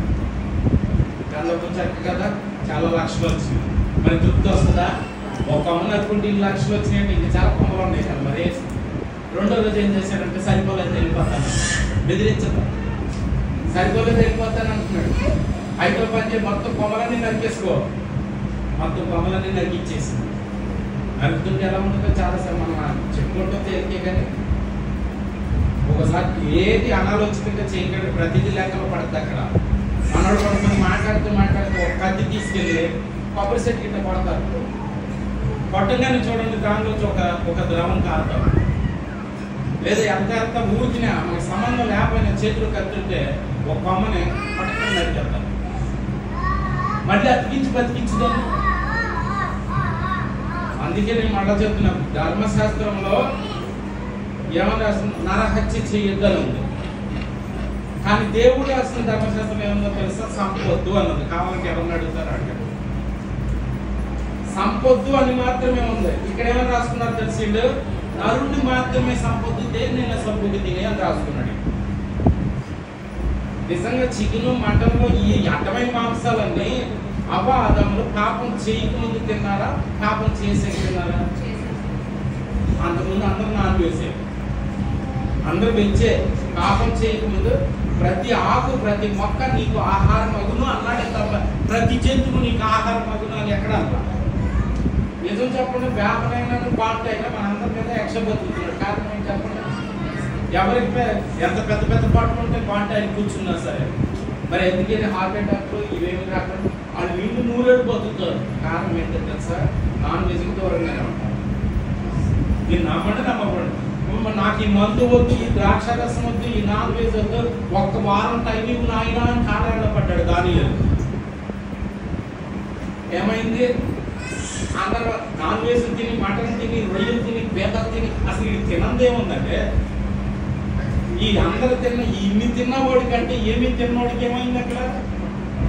గంధపు చెట్టు కదా, చాలా లక్షలు వచ్చినాయి. మరి తృప్తి వస్తుందా? ఒక కొమ్మ నరుకుంటే 2 లక్షలు వచ్చినాయంటే ఇంకా చాలా కొమ్మలు ఉన్నాయి కదా. మరి 2వ రోజు ఏం చేశాడంటే సరిపోలేదు వెళ్ళిపోతాను, బెదిరించదు. సరిపోలేదు వెళ్ళిపోతాను అంటున్నాడు. 5వ పని చేసి మొత్తం కొమ్మలన్నీ నరికేసుకో. మొత్తం కొమ్మలన్నీ నరికిచ్చేసి నరుకుతుంటే ఎలా ఉంటుందో చాలాసార్లు మనం చెప్పుకుంటూ తేలికే. కానీ ఒకసారి ఏది అనాలోచితంగా చేయకండి, ప్రతిదీ లెక్కలో పడుతుంది. అక్కడ మనోడు పడుకొని మాట్లాడుతూ ఒక కత్తి తీసుకెళ్ళి కొబ్బరి చెట్టు కింద పడతారు. కొట్టంగానే చూడండి దానిలోంచి ఒక ద్రవం కారుతాం. లేదా ఎంత ఊరికినా మనకి సంబంధం లేకపోయినా చేతులు కత్తుంటే ఒక కొమ్మని పట్టుకొని నరికేస్తారు. మళ్ళీ అతికించి బతికించుదాన్ని. అందుకే నేను మళ్ళా చెప్తున్నాను, ధర్మశాస్త్రంలో ఏమని రాస్తుంది? నరహత్య చేయొద్దని ఉంది. కానీ దేవుడు రాసిన ధర్మశాస్త్రం ఏమన్నా తెలుసా? సంపొద్దు అన్నది. కావాలంటే ఎవరిని అడుగుతారు అడిగాడు. సంపొద్దు అని మాత్రమే ఉంది. ఇక్కడ ఏమని రాసుకున్నారు తెలిసిండు? నరుడిని మాత్రమే సంపొద్దు, దేన్నైనా సంపొద్దు తినే అని రాసుకున్నాడు. నిజంగా చికెను మటన్లో ఈ అడ్డమైన మాంసాలన్నీ అవాదములు పాపం చేయకముందు తిన్నారా, పాపం చేసే తిన్నారా? అంతకుముందు అందరూ నాన్ వేసే, అందరూ వెచ్చే. పాపం చేయకముందు ప్రతి ఆకు ప్రతి మొక్క నీకు ఆహారం అగును అన్నాడే తప్ప ప్రతి జంతువు నీకు ఆహారం అగును అని ఎక్కడ అన్నా. నిజం చెప్పండి, వేపనైనా పాట అయినా మనందరి మీద యక్ష బతుకుతున్నాడు. కారణం ఏంటి చెప్పండి? ఎవరికి ఎంత పెద్ద పెద్ద పాటలు ఉంటే పాట ఆయన కూర్చున్నా సరే, మరి ఎందుకని హార్ట్ అటాక్లు ఇవేమి రాకుండా వాళ్ళు నిండు నూరేడు బతుకుతారు. కారణం ఏంటంటే తెలుసా? నాన్ వెజ్కి దూరంగానే ఉంటారు. మీరు నమ్మండి నమ్మకండి, నాకు ఈ మందు వద్దు, ఈ ద్రాక్ష రసం వద్దు, ఈ నాన్ వెజ్ వద్దు, ఒక్క వారం టైం ఇవ్వు నాయన అని కాలాడ పడ్డాడు. దానియేలు ఏమైంది? అందరూ నాన్ వెజ్ తిని, మటన్ తిని, రొయ్యలు తిని, పీతలు తిని, అసలు ఇది తినందేముందంటే ఈ అందరూ ఇన్ని తిన్నవాడి కంటే ఏమి తిన్నవాడికి ఏమైంది? అక్కడ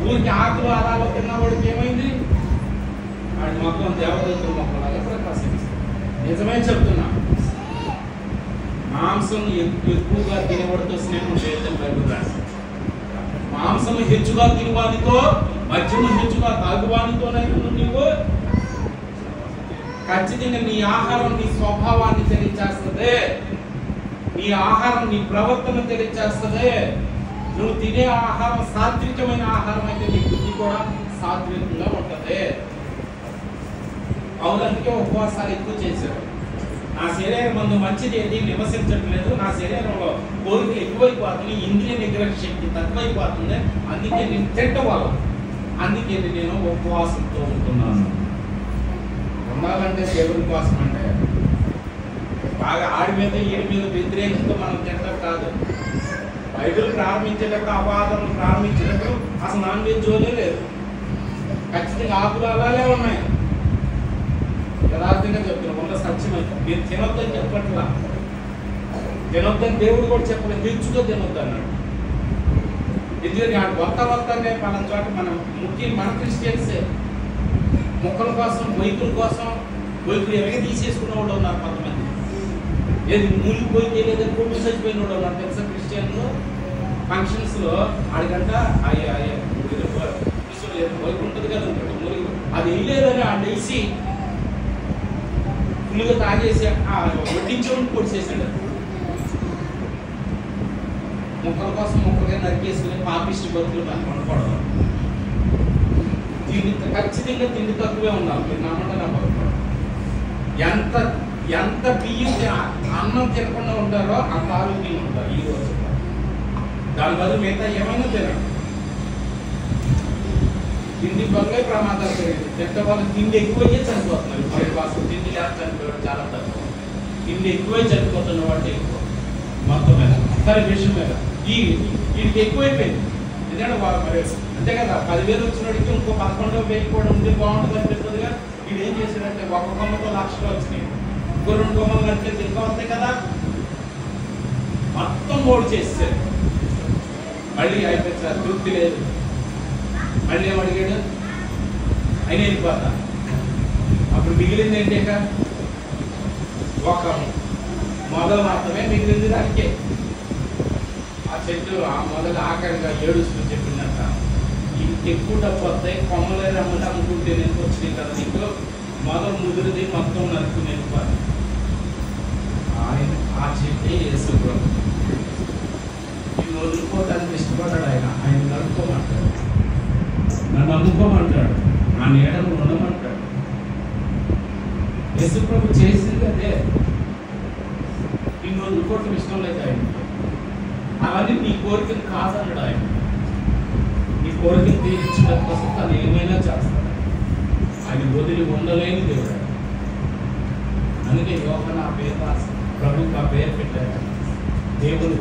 ఊరికి ఆకులు అలాలో తిన్నవాడికి ఏమైంది? వాడి మొత్తం దేవదూతుల మొక్కలాగా ప్రకాశిస్తుంది. నిజమే చెప్తున్నా, మాంసం ఎక్కువగా తినవాడితో స్నేహం లేదని బైబిల్ రాసి, మాంసం హెచ్చుగా తినవానితో మద్యము హెచ్చుగా తాగువానితోనైనా నీవు ఖచ్చితంగా నీ ఆహారం నీ స్వభావాన్ని తెలియచేస్తుంది. నీ ఆహారం నీ ప్రవర్తన తెలియచేస్తుంది. నువ్వు తినే ఆహారం సాత్వికమైన ఆహారం అయితే నీ బుద్ధి కూడా సాత్వికంగా ఉంటుంది. అవునందుకే ఉపవాసాలు ఎక్కువ చేశారు. నా శరీరం మందు మంచిది ఏది నివసించట్లేదు, నా శరీరంలో కోరికలు ఎక్కువైపోతుంది, ఇంద్రియ నిగ్రహ శక్తి తక్కువైపోతుంది, అందుకే నేను తింటవాళ్ళ, అందుకే నేను ఉపవాసంతో ఉంటున్నాను. ఉండాలంటే దేవుని కోసం అంటే బాగా ఆడి మీద ఈడి మీద వ్యతిరేకంతో మనం తింటాం కాదు. బైబిల్ ప్రారంభించేటప్పుడు, అపాదనలు ప్రారంభించేటప్పుడు అసలు నాన్ వెజ్ జోలే లేదు. ఖచ్చితంగా ఆకులు అలాగే ఉన్నాయి. యథార్థంగా చెప్తున్నాం, ఉన్న సత్యమైతే మీరు తినొద్దని చెప్పట్లా. తినొద్దని దేవుడు కూడా చెప్పలేదు, తెచ్చుకో తినొద్దు అన్నాడు. ఎందుకంటే ఆ వస్తానే పలానా చోట మనం ముఖ్యంగా మన క్రిస్టియన్సే మొక్కల కోసం, బైకుల కోసం, బైకులు ఎలాగే తీసేసుకున్న వాళ్ళు ఉన్నారు కొంతమంది. ఏది మూలిపోయి లేదా కొట్టు చచ్చిపోయిన వాళ్ళు ఉన్నారు తెలుసా? క్రిస్టియన్లు ఫంక్షన్స్లో ఆడికంట బైక్ ఉంటుంది కదా మూలి, అది వేయలేదని ఆడ వేసి ఫుల్గా తాగేసి వడ్డించమని పొడిచేసాడు. మొక్కల కోసం మొక్కలుగా నరికేసుకుని పాపిష్టి బతుకులు మనకు ఉండకూడదు. ఖచ్చితంగా తిండి తక్కువే ఉండాలి. మీరు నమ్మంటే నమ్మకూడదు. ఎంత బియ్యం అన్నం తినకుండా ఉంటారో అంత ఆరోగ్యంగా ఉంటారు ఈ రోజు. దాని బదులు మిగతా ఏమైనా తినండి. తిండి వల్లే ప్రమాదాలు జరిగింది. తింటే వాళ్ళు తిండి ఎక్కువయ్యే చనిపోతున్నారు. బయట తిండి లేక చనిపోవడం చాలా తక్కువ. తిండి ఎక్కువై చనిపోతున్న వాటి ఎక్కువ మొత్తం మీద. సరే విషయం మీద వీడికి ఎక్కువైపోయింది. ఎందుకంటే మరి అంతే కదా, 10,000 వచ్చినోడికి ఇంకో 11,000 కూడా ఉంటే బాగుంటుంది అనిపిస్తుందిగా. వీడు ఏం చేశాడంటే ఒక కొమ్మతో లక్షలు వచ్చినాయి, ఇంకో 2 కొమ్మలు అంటే ఇంకా వస్తాయి కదా, మొత్తం మోడు చేసేసాడు. మళ్ళీ అయిపోయింది సార్, తృప్తి లేదు. మళ్ళీ ఏమడిగాడు? అయినా వెళ్ళిపోతా. అప్పుడు మిగిలింది ఏంటి? ఒక మొదలు మాత్రమే మిగిలింది. దానికే ఆ చెట్టు ఆ మొదలు ఆఖరిగా ఏడుస్తూ చెప్పిందంట, ఇంటికి ఎక్కువ డబ్బు వస్తాయి, కొమ్మలే రమ్మని అమ్ముకుంటే నేను వచ్చినాయి కదా నీకు, మొదలు ముదిరిది మొత్తం నరుకుని వెళ్ళిపోతాను. ఆయన ఆ చెట్టే యేసు నిన్ను వదులుకోవడానికి ఇష్టపడ్డాడు. ఆయన నరుక్కోమంటాడు, నన్ను అమ్ముకోమంటాడు, నా నీడను ఉండమంటాడు. యేసు ప్రభు చేసింది అదే. నిన్ను వదులుకోవటం ఇష్టం లేదు ఆయన. అవన్నీ నీ కోరికను కాదన్నాడు ఆయన. నీ కోరికను తీర్చడం కోసం తను ఏమైనా చేస్తాడు. ఆయన వదిలి ఉండలేని దేవుడు. అందుకే యోహాను ఆ పేరు రాసి ప్రభుకి ఆ పేరు పెట్టారు. దేవుని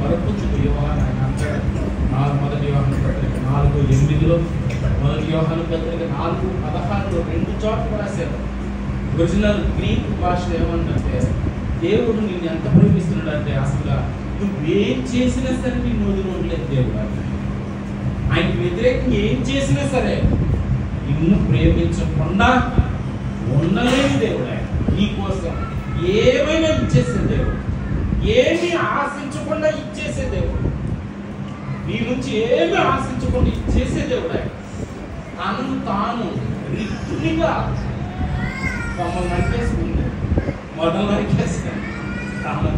వరపుచ్చుకు యోహాను ఆయన అంటాడు. మొదటి యోహాను పత్రిక 4:8, మొదటి యోహాను పత్రిక 4:16 2 చోట్ల రాశారు. ఒరిజినల్ గ్రీక్ భాషలో ఏమంటే దేవుడు నిన్ను ఎంత ప్రేమిస్తున్నాడు అంటే అసలు నువ్వేం చేసినా సరే నిన్ను వదిలి ఉండలేదు దేవుడు. ఆయనకి వ్యతిరేకంగా ఏం చేసినా సరే నిన్ను ప్రేమించకుండా ఉండలేని దేవుడు. ఆయన నీ కోసం ఏమైనా ఇచ్చేసే దేవుడు, ఏమీ ఆశించకుండా ఇచ్చేసే దేవుడు, నీ నుంచి ఏమీ ఆశించకుండా ఇచ్చేసే దేవుడు. ఆయన తనను తాను రిక్తునిగా మమ్మల్ని నరికేసుకుంది, మొదలు నరికేసుకుంది. తాను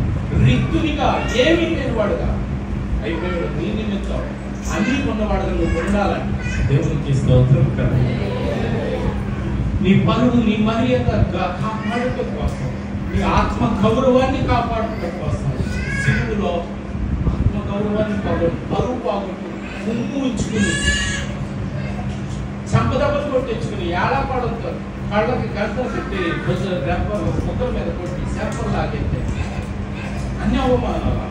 రిక్తునిగా ఏమీ లేనివాడుగా అయిపోయాడు. నీ నిమిత్తం అన్నీ ఉన్నవాడుగా నువ్వు ఉండాలని దేవునికి స్తోత్రం కదా. నీ పరువు నీ మర్యాద కాపాడటం కోసం, నీ ఆత్మ గౌరవాన్ని కాపాడటం కోసం సిలువలో ఆత్మ గౌరవాన్ని పరువు పాగొట్టు ముందు ఉంచుకుని చంపదెబ్బలు కొట్టించుకుని ఏడాపడంతో కళ్ళకి గంటలు పెట్టి కొంచెం రెప్పలు ముక్కల మీద కొట్టి శర్పలు లాగైతే అన్ని అవమానాలు.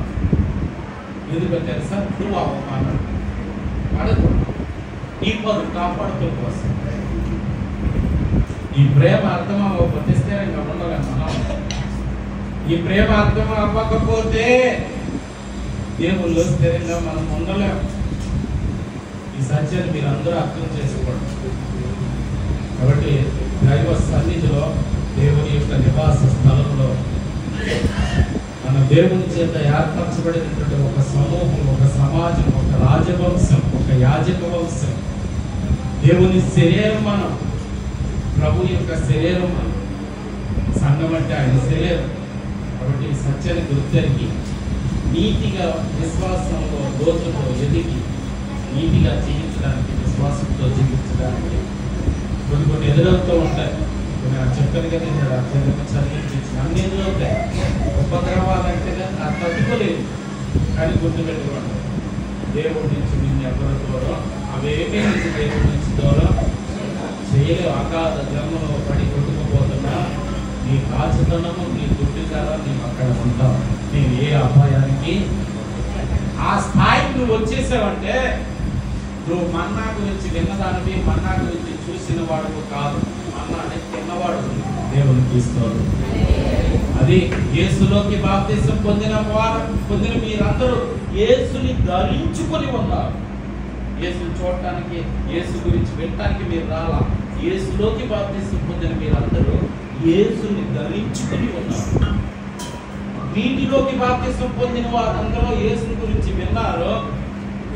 ఎందుకంటే సార్ నువ్వు అవమానం పడదు. ఈ పరువు కాపాడటం కోసం ఈ ప్రేమ అర్థం అవ్వకపోతే స్థిరంగా ఉండలేము మనం. ఈ ప్రేమ అర్థం అవ్వకపోతే దేవుళ్ళు స్థిరంగా మనం ఉండలేము. ఈ సత్యాన్ని మీరు అందరూ అర్థం చేసుకోండి. కాబట్టి దైవ సన్నిధిలో దేవుని యొక్క నివాస స్థలంలో మన దేవుని చేత ఏర్పరచబడినటువంటి ఒక సమూహం, ఒక సమాజం, ఒక రాజవంశం, ఒక యాజక వంశం, దేవుని శరీరం మనం, ప్రభు యొక్క శరీరం మనం, సంఘం అంటే ఆయన శరీరం. కాబట్టి ఈ సత్యాన్ని గుర్తెరిగి నీతిగా విశ్వాసంలో లోతులో ఎదిగి నీతిగా జీవించడానికి, విశ్వాసంతో జీవించడానికి కొన్ని ఎదురవుతూ ఉంటాయి. చెప్పాను కదా, చదివించి అన్ని ఎదురవుతాయి. ఉపద్రవాలంటే ఆ తట్టుకోలేదు. కానీ గుర్తుపెట్టుకోండి, దేవుడి నుంచి నిన్ను ఎవరి దూరం అవేమీ నుంచి దేవుడి నుంచి దూరం చేయలేవు. అగాధ జన్మలో పడి కొట్టుకుపోతున్నా నీ కాచుతనము, నీ దుడ్డితనం నీవు అక్కడ ఉంటావు. నేను ఏ అపాయానికి ఆ స్థాయికి నువ్వు వచ్చేసావంటే నువ్వు మన్నా గురించి విన్నదానివి, మన్నా గురించి చూసిన వాడు కాదు, మన్నాని తిన్నవాడు. దేవునికి ఇస్తాడు. అది యేసులోకి బాప్తిసం పొందిన మీరందరూ యేసుని ధరించుకొని ఉన్నారు. యేసుని చూడటానికి, యేసు గురించి వినటానికి మీరు రాలా. యేసులోకి బాప్తిసం పొందిన మీరందరూ యేసుని ధరించుకొని ఉన్నారు. వీటిలోకి బాప్తిసం పొందిన వారందరూ యేసుని గురించి విన్నారు,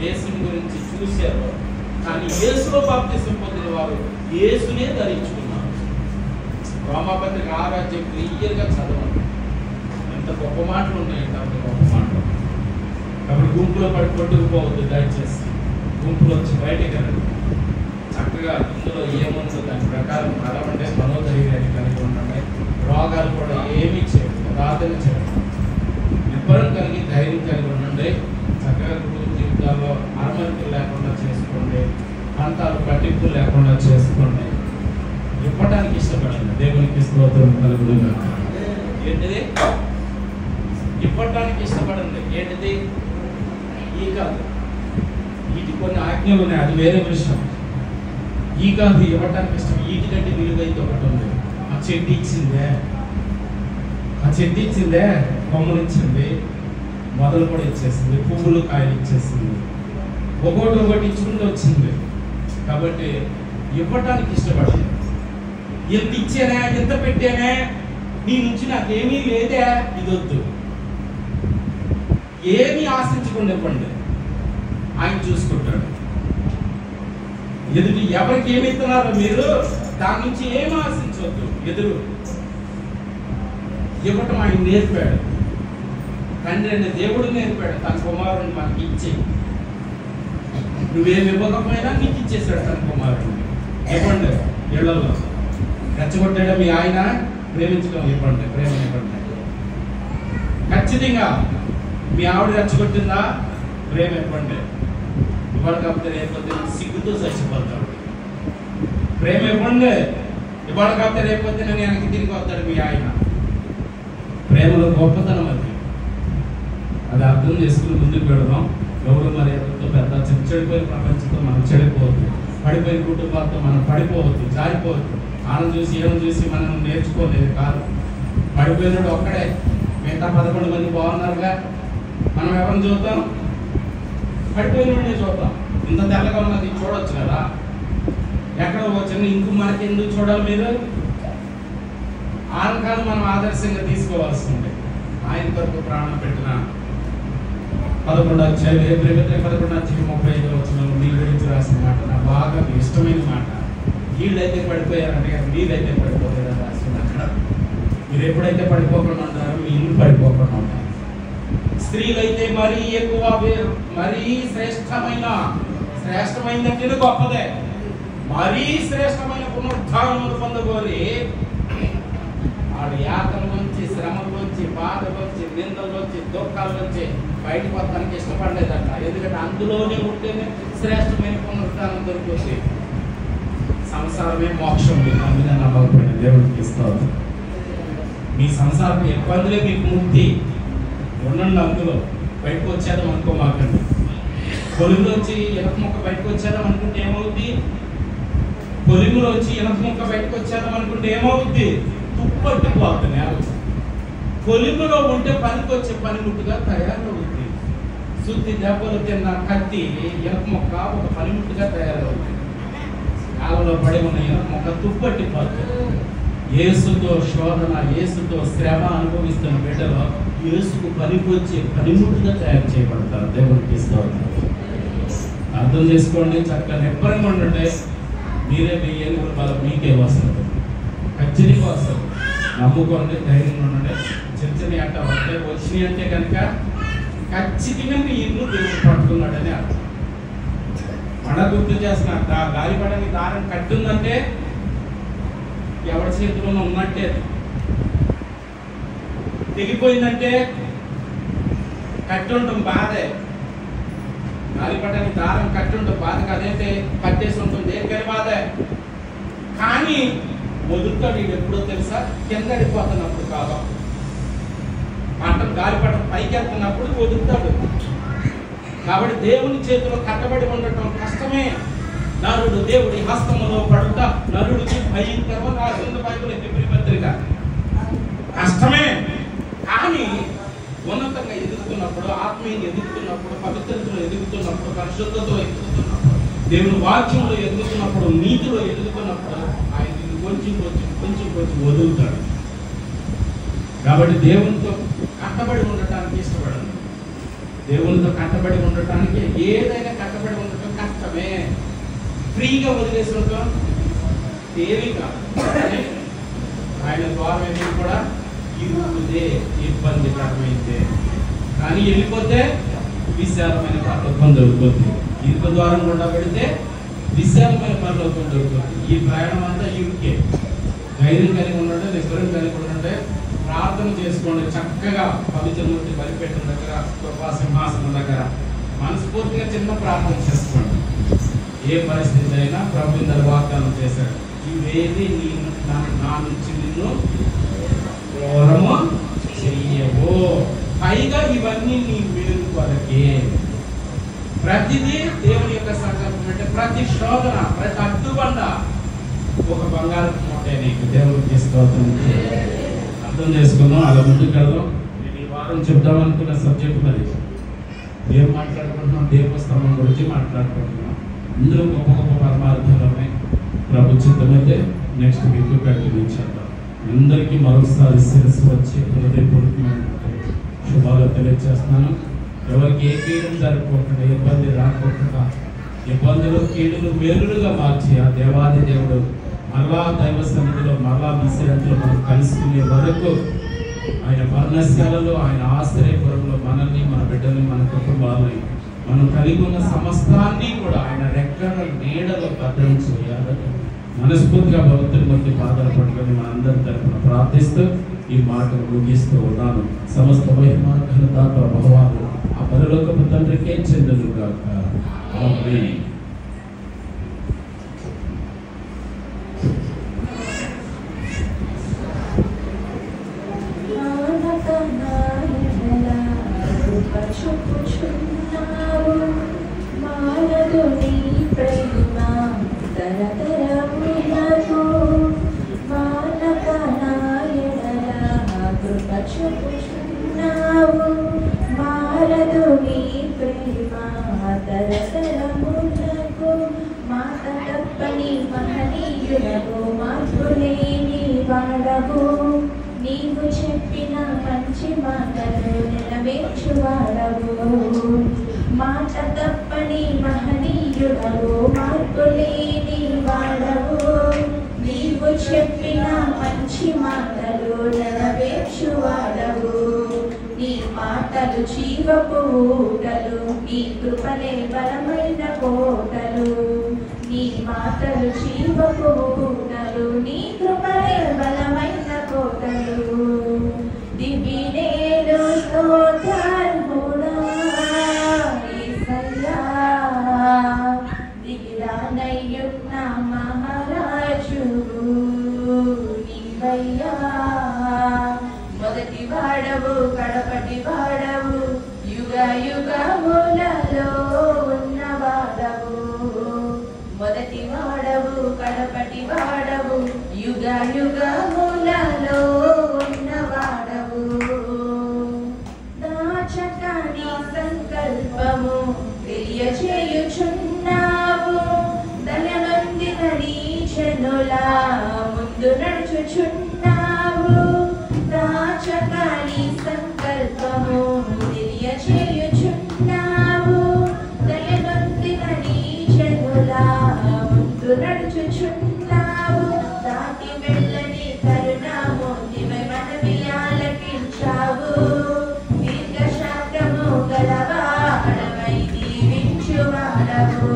యేసుని గురించి చూశారు. కానీ యేసులో బాప్తిసం పొందిన వారు యేసునే ధరించుకున్నారు. రోమాపత్రిక 6 క్లియర్గా చదవండి. ఎంత గొప్ప మాటలు ఉన్నాయంటే అంత గొప్ప మాటలు. కాబట్టి గుంపులో పడి కొట్టుకుపోవద్దు. దయచేసి గుంపులో వచ్చి బయటకు రండి. చక్కగా ఇందులో ఏముందో దాని ప్రకారం నడవండి, మనోధైర్యాన్ని కలిగి ఉండండి. రోగాలు కూడా ఏమీ చేయదు, ప్రార్థన చేయండి. నిబ్బరం కలిగి ధైర్యం కలిగి ఉండండి. చక్కగా కుటుంబ జీవితాల్లో అరమరికలు లేకుండా చేసుకోండి, పంతాలు పట్టింపులు లేకుండా చేసుకోండి. ఇవ్వడానికి ఇష్టపడండి. దేవునికి స్తోత్రం కలుగునుగా. ఏంటిది? ఇవ్వటానికి ఇష్టపడండి. ఏంటిది? ఈ కాదు, వీటి కొన్ని ఆజ్ఞలు ఉన్నాయి, అది వేరే విషయం. ఈ కాదు ఇవ్వటానికి ఇష్టం. వీటి కంటే విలువైతే ఒకటి ఉంది. ఆ చెట్టు ఇచ్చిందే, ఆ చెట్టు ఇచ్చిందే, కొమ్మలు ఇచ్చింది, మొదలు కూడా ఇచ్చేసింది, పువ్వులు కాయలు ఇచ్చేసింది, ఒకటి ఇచ్చుకుంటూ వచ్చింది. కాబట్టి ఇవ్వటానికి ఇష్టపడండి. ఎంత ఇచ్చానే, ఎంత పెట్టానే, నీ నుంచి నాకేమీ లేదే, ఇది వద్దు. ఏమీ ఆశించకుండా ఇవ్వండి, ఆయన చూసుకుంటాడు. ఎదుటి ఎవరికి ఏమి ఇస్తున్నారో మీరు దాని నుంచి ఏమి ఆశించవద్దు. ఎదురు ఇవ్వటం ఆయన నేర్పాడు. తండ్రి అంటే దేవుడు నేర్పాడు. తన కుమారుని మనకి ఇచ్చే, నువ్వేమి ఇవ్వకపోయినా నీకు ఇచ్చేసాడు తన కుమారుడిని. ఇవ్వండి. ఇళ్లలో రెచ్చగొట్టాడు మీ ఆయన, ప్రేమించడం ఇవ్వండి, ప్రేమ ఇవ్వండి. ఖచ్చితంగా మీ ఆవిడ రెచ్చగొట్టిందా, ప్రేమ ఇవ్వండి. ఇవాళ కాకపోతే రేపొద్దు సిగ్గుతో చచ్చిపోతాడు. ప్రేమ ఇవ్వండి. ఇవాళ కాకపోతే రేపొద్దు నేను వెనక్కి తిరిగి వస్తాడు మీ ఆయన. ప్రేమలో గొప్పతనం అది. అది అర్థం చేసుకుని ముందుకు పెడదాం. ఎవరు మర్యాదతో పెద్ద చెడిపోయిన ప్రపంచంతో మనం చెడిపోవద్దు, పడిపోయిన కుటుంబాలతో మనం పడిపోవద్దు, జారిపోవద్దు. ఆనం చూసి ఏమో చూసి మనం నేర్చుకోలేదు కాదు. పడిపోయినాడు ఒక్కడే, మిగతా 11 మంది బాగున్నారుగా. మనం ఎవరిని చూద్దాం? పడిపోయిన చూద్దాం. ఇంత తెల్లగా ఉన్నది చూడొచ్చు కదా. ఎక్కడో వచ్చిన ఇంకో మనకి ఎందుకు చూడాలి? మీరు ఆయన కాదు మనం ఆదర్శంగా తీసుకోవాల్సి ఉంది. ఆయన కొరకు ప్రాణం పెట్టిన 11వ అధ్యాయం 11:35 మీ గురించి రాసిన మాట నాకు బాగా ఇష్టమైన మాట. వీళ్ళైతే పడిపోయారంటే మీరైతే పడిపోతారని రాసింది అక్కడ. మీరు ఎప్పుడైతే పడిపోకుండా ఉంటారో మీ ఇల్లు పడిపోకుండా ఉంటారు. స్త్రీలైతే మరీ ఎక్కువ, మరీ శ్రేష్టమైందంటే గొప్పదే. మరీ శ్రేష్టమైన పునరుద్ధానములు పొందగోరి వాడు యాతనలోంచి, శ్రమలోంచి, బాధలోంచి, నిందలోంచి, దుఃఖాల్లోంచి బయటకు వస్తానికి ఇష్టపడలేదట. ఎందుకంటే అందులోనే ఉంటేనే శ్రేష్టమైన పునరుద్ధానం దొరుకుతుంది. సంసారమే మోక్షం. మీకు అందులో నమ్మకపోయిన దేవుడికి ఇస్తాను. మీ సంసారం ఇబ్బందులే మీకు ముక్తి. ఉండండి అందులో. బయటకు వచ్చేద్దాం అనుకోమాకండి. పొలిములోంచి ఇనప ముక్క బయటకు వచ్చేద్దాం అనుకుంటే ఏమవుద్ది? పొలిములోంచి ఇనప ముక్క బయటకు వచ్చేద్దాం అనుకుంటే ఏమవుద్ది? తుప్పట్టుకోవద్దు నేల. పొలిములో ఉంటే పనికి వచ్చే పనిముట్టుగా తయారవుద్ది. శుద్ధి దెబ్బలు తిన్న కత్తి ఇనప మొక్క ఒక పనిముట్టుగా తయారవుద్ది. కాలంలో పడి ఉన్న ఇనప మొక్క తుప్పట్టిపోతుంది. యేసుతో శోధన, యేసుతో శ్రమ అనుభవిస్తున్న బిడ్డలో యేసుకు పనికొచ్చే పనిముట్టుగా తయారు చేయబడతారు. దేవుడికి స్తోత్రం. అర్థం చేసుకోండి. చక్కగా నిబ్బరంగా ఉండండి. మీరే మీ ఏనుగుల బలం మీకే వస్తుంది. ఖచ్చితంగా వస్తుంది. నమ్ముకోండి, ధైర్యంగా ఉండండి. చిన్న అట్ట వస్తాయి. వచ్చినాయి అంటే కనుక ఖచ్చితంగా మీ ఇల్లు దేవుడు పట్టుకున్నాడని అర్థం. మన గుర్తు చేస్తున్నా, గాలిపడానికి దారం కట్టుందంటే ఎవరి చేతిలో ఉన్నట్టే. తెగిపోయిందంటే కట్టుండటం బాధే. గాలిపడానికి దారం కట్టుండటం బాధ కదైతే కట్టేసి ఉంటుంది. దేనికని బాధే. కానీ వదులుతాడు. ఇది ఎప్పుడో తెలుసా? కింద పడిపోతున్నప్పుడు కాదు. పంటలు గాలిపటం పైకి వెళ్తున్నప్పుడు వదులుతాడు. కాబట్టి దేవుని చేతిలో కట్టబడి ఉండటం కష్టమే. నరుడు దేవుడి హస్తములో పడుట నరుడికి భయంకరమని రాసింది బైబిల్ హెబ్రీ పత్రిక. కష్టమే. కానీ ఉన్నతంగా ఎదుగుతున్నప్పుడు, ఆత్మీయంగా ఎదుగుతున్నప్పుడు, పవిత్రతలో ఎదుగుతున్నప్పుడు, పరిశుద్ధతలో ఎదుగుతున్నప్పుడు, దేవుని వాక్యంలో ఎదుగుతున్నప్పుడు, నీతిలో ఎదుగుతున్నప్పుడు ఆయన కొంచెం వదులుతాడు. కాబట్టి దేవునితో కట్టబడి ఉండటానికి ఇష్టపడదు. దేవునితో కట్టబడి ఉండటానికి ఏదైనా కట్టబడి ఉండటం కష్టమే. ఫ్రీగా వదిలేసి ఉండటం తేలిక. ఆయన ద్వారా కూడా ఇరుకుదే, ఇబ్బందికరమైతే. కానీ వెళ్ళిపోతే విశాలమైన పరలోకం దొరుకుతుంది. ఇరుకు ద్వారం గుండా పెడితే విశాలమైన పరలోకం దొరుకుతుంది. ఈ ప్రయాణం అంతా ఇరుకే. ధైర్యం కలిగి ఉండండి, నిగ్రహం కలిగి ఉండండి. ప్రార్థన చేసుకోండి. చక్కగా పవిత్రమూర్తి బలిపీఠం దగ్గర, కృపా సింహాసనం దగ్గర మనస్ఫూర్తిగా చిన్న ప్రార్థన చేసుకోండి. ఏ పరిస్థితి అయినా ప్రభు ఇందరు వాగ్దానం చేశాడు. ఇవేది నా నుంచి నిన్ను ఘోరము చెయ్యవు. పైగా ఇవన్నీ నీ మేలు కొరకే. ప్రతిదీ దేవుని యొక్క సంకల్పం. అంటే ప్రతి శోధన, ప్రతి అడ్డుబండ ఒక బంగారు మూటే నీకు. దేవుడికి స్తోత్రం. అర్థం చేసుకుందాం. అలా ముందుకు వెళ్దాం. నేను ఈ వారం చెప్దాం అనుకున్న సబ్జెక్ట్ మరి ఏం మాట్లాడుకుంటున్నాం? దీపస్తంభం గురించి మాట్లాడుకుంటున్నాం. ఇందులో గొప్ప గొప్ప పరమార్థాలు ఉన్నాయి. ప్రభు చిత్తమైతే నెక్స్ట్ వీక్ కంటిన్యూ చేద్దాం. అందరికీ మరొకసారి శిరస్సు వచ్చి హృదయపూర్వకమైన శుభాలు తెలియజేస్తున్నాను. ఎవరికి ఏ కీడులు జరగకుండా, ఇబ్బంది రాకుండా, ఇబ్బందులు కీడులు మేలులుగా మార్చి ఆ దేవాది దేవుడు మరలా దైవ సన్నిధిలో, మరలా విశ్రాంతిలో మనం కలుసుకునే వరకు ఆయన పర్ణశాలలో, ఆయన ఆశ్రయపురంలో మనల్ని, మన బిడ్డల్ని, మన కుటుంబాలని, మనం కలిగి ఉన్న సమస్తాన్ని కూడా ఆయన రెక్కల నీడలో భద్రం చేయాలని మనస్ఫూర్తిగా భగవంతుని మధ్య పాదాలు పట్టుకొని మనందరి తరఫున ప్రార్థిస్తూ ఈ మాటలు ముగిస్తూ ఉన్నాను. సమస్త మహిమ ఘనత ప్రభావాలు ఆ పరలోకపు తండ్రికే చెందునుగాక. ఆమేన్. నీవు చెప్పిన మంచి మాటలు నెరవేర్చువాడవు. మాట తప్పని మహనీయుడవు, మార్పులేని వాడవు. నీవు చెప్పిన మంచి మాటలు నెరవేర్చువాడవు. నీ మాటలు జీవపు ఊటలు, నీ కృపలే బలమైన కోటలు. నీ మాటలు జీవపు ఊటలు, నీ కృపలే బలమైన కోటలు. దివినేలు స్తోత్రార్హుడా యేసయ్యా, దిగిరానయ్యున్న మహారాజు నీవయ్యా. మొదటి వాడవు కడపటి వాడవు, యుగ యుగములలో ఉన్నవాడవు. మొదటి వాడవు కడపటి వాడవు, యుగ యుగములలో ఉన్నవాడవు. దాచకని సంకల్పము తెలియచేయుచున్నావు, దయనొందిన నీ జనులా ముందు నడుచుచున్నావు. దాచకని సంకల్పము తెలియచేయుచున్నావు, దయనొందిన నీ జనులా ముందు నడుచుచున్నావు. దాటి వెళ్ళని కరుణామూర్తివై మనవి ఆలకించావు, దీర్ఘశాంతము గలవాడవై దీవించువాడవు.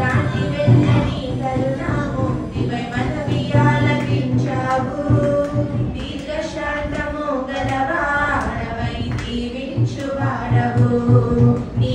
దాటి వెళ్ళని కరుణామూర్తివై మనవి ఆలకించావు, దీర్ఘశాంతము గలవాడవై దీవించువాడవు. నీ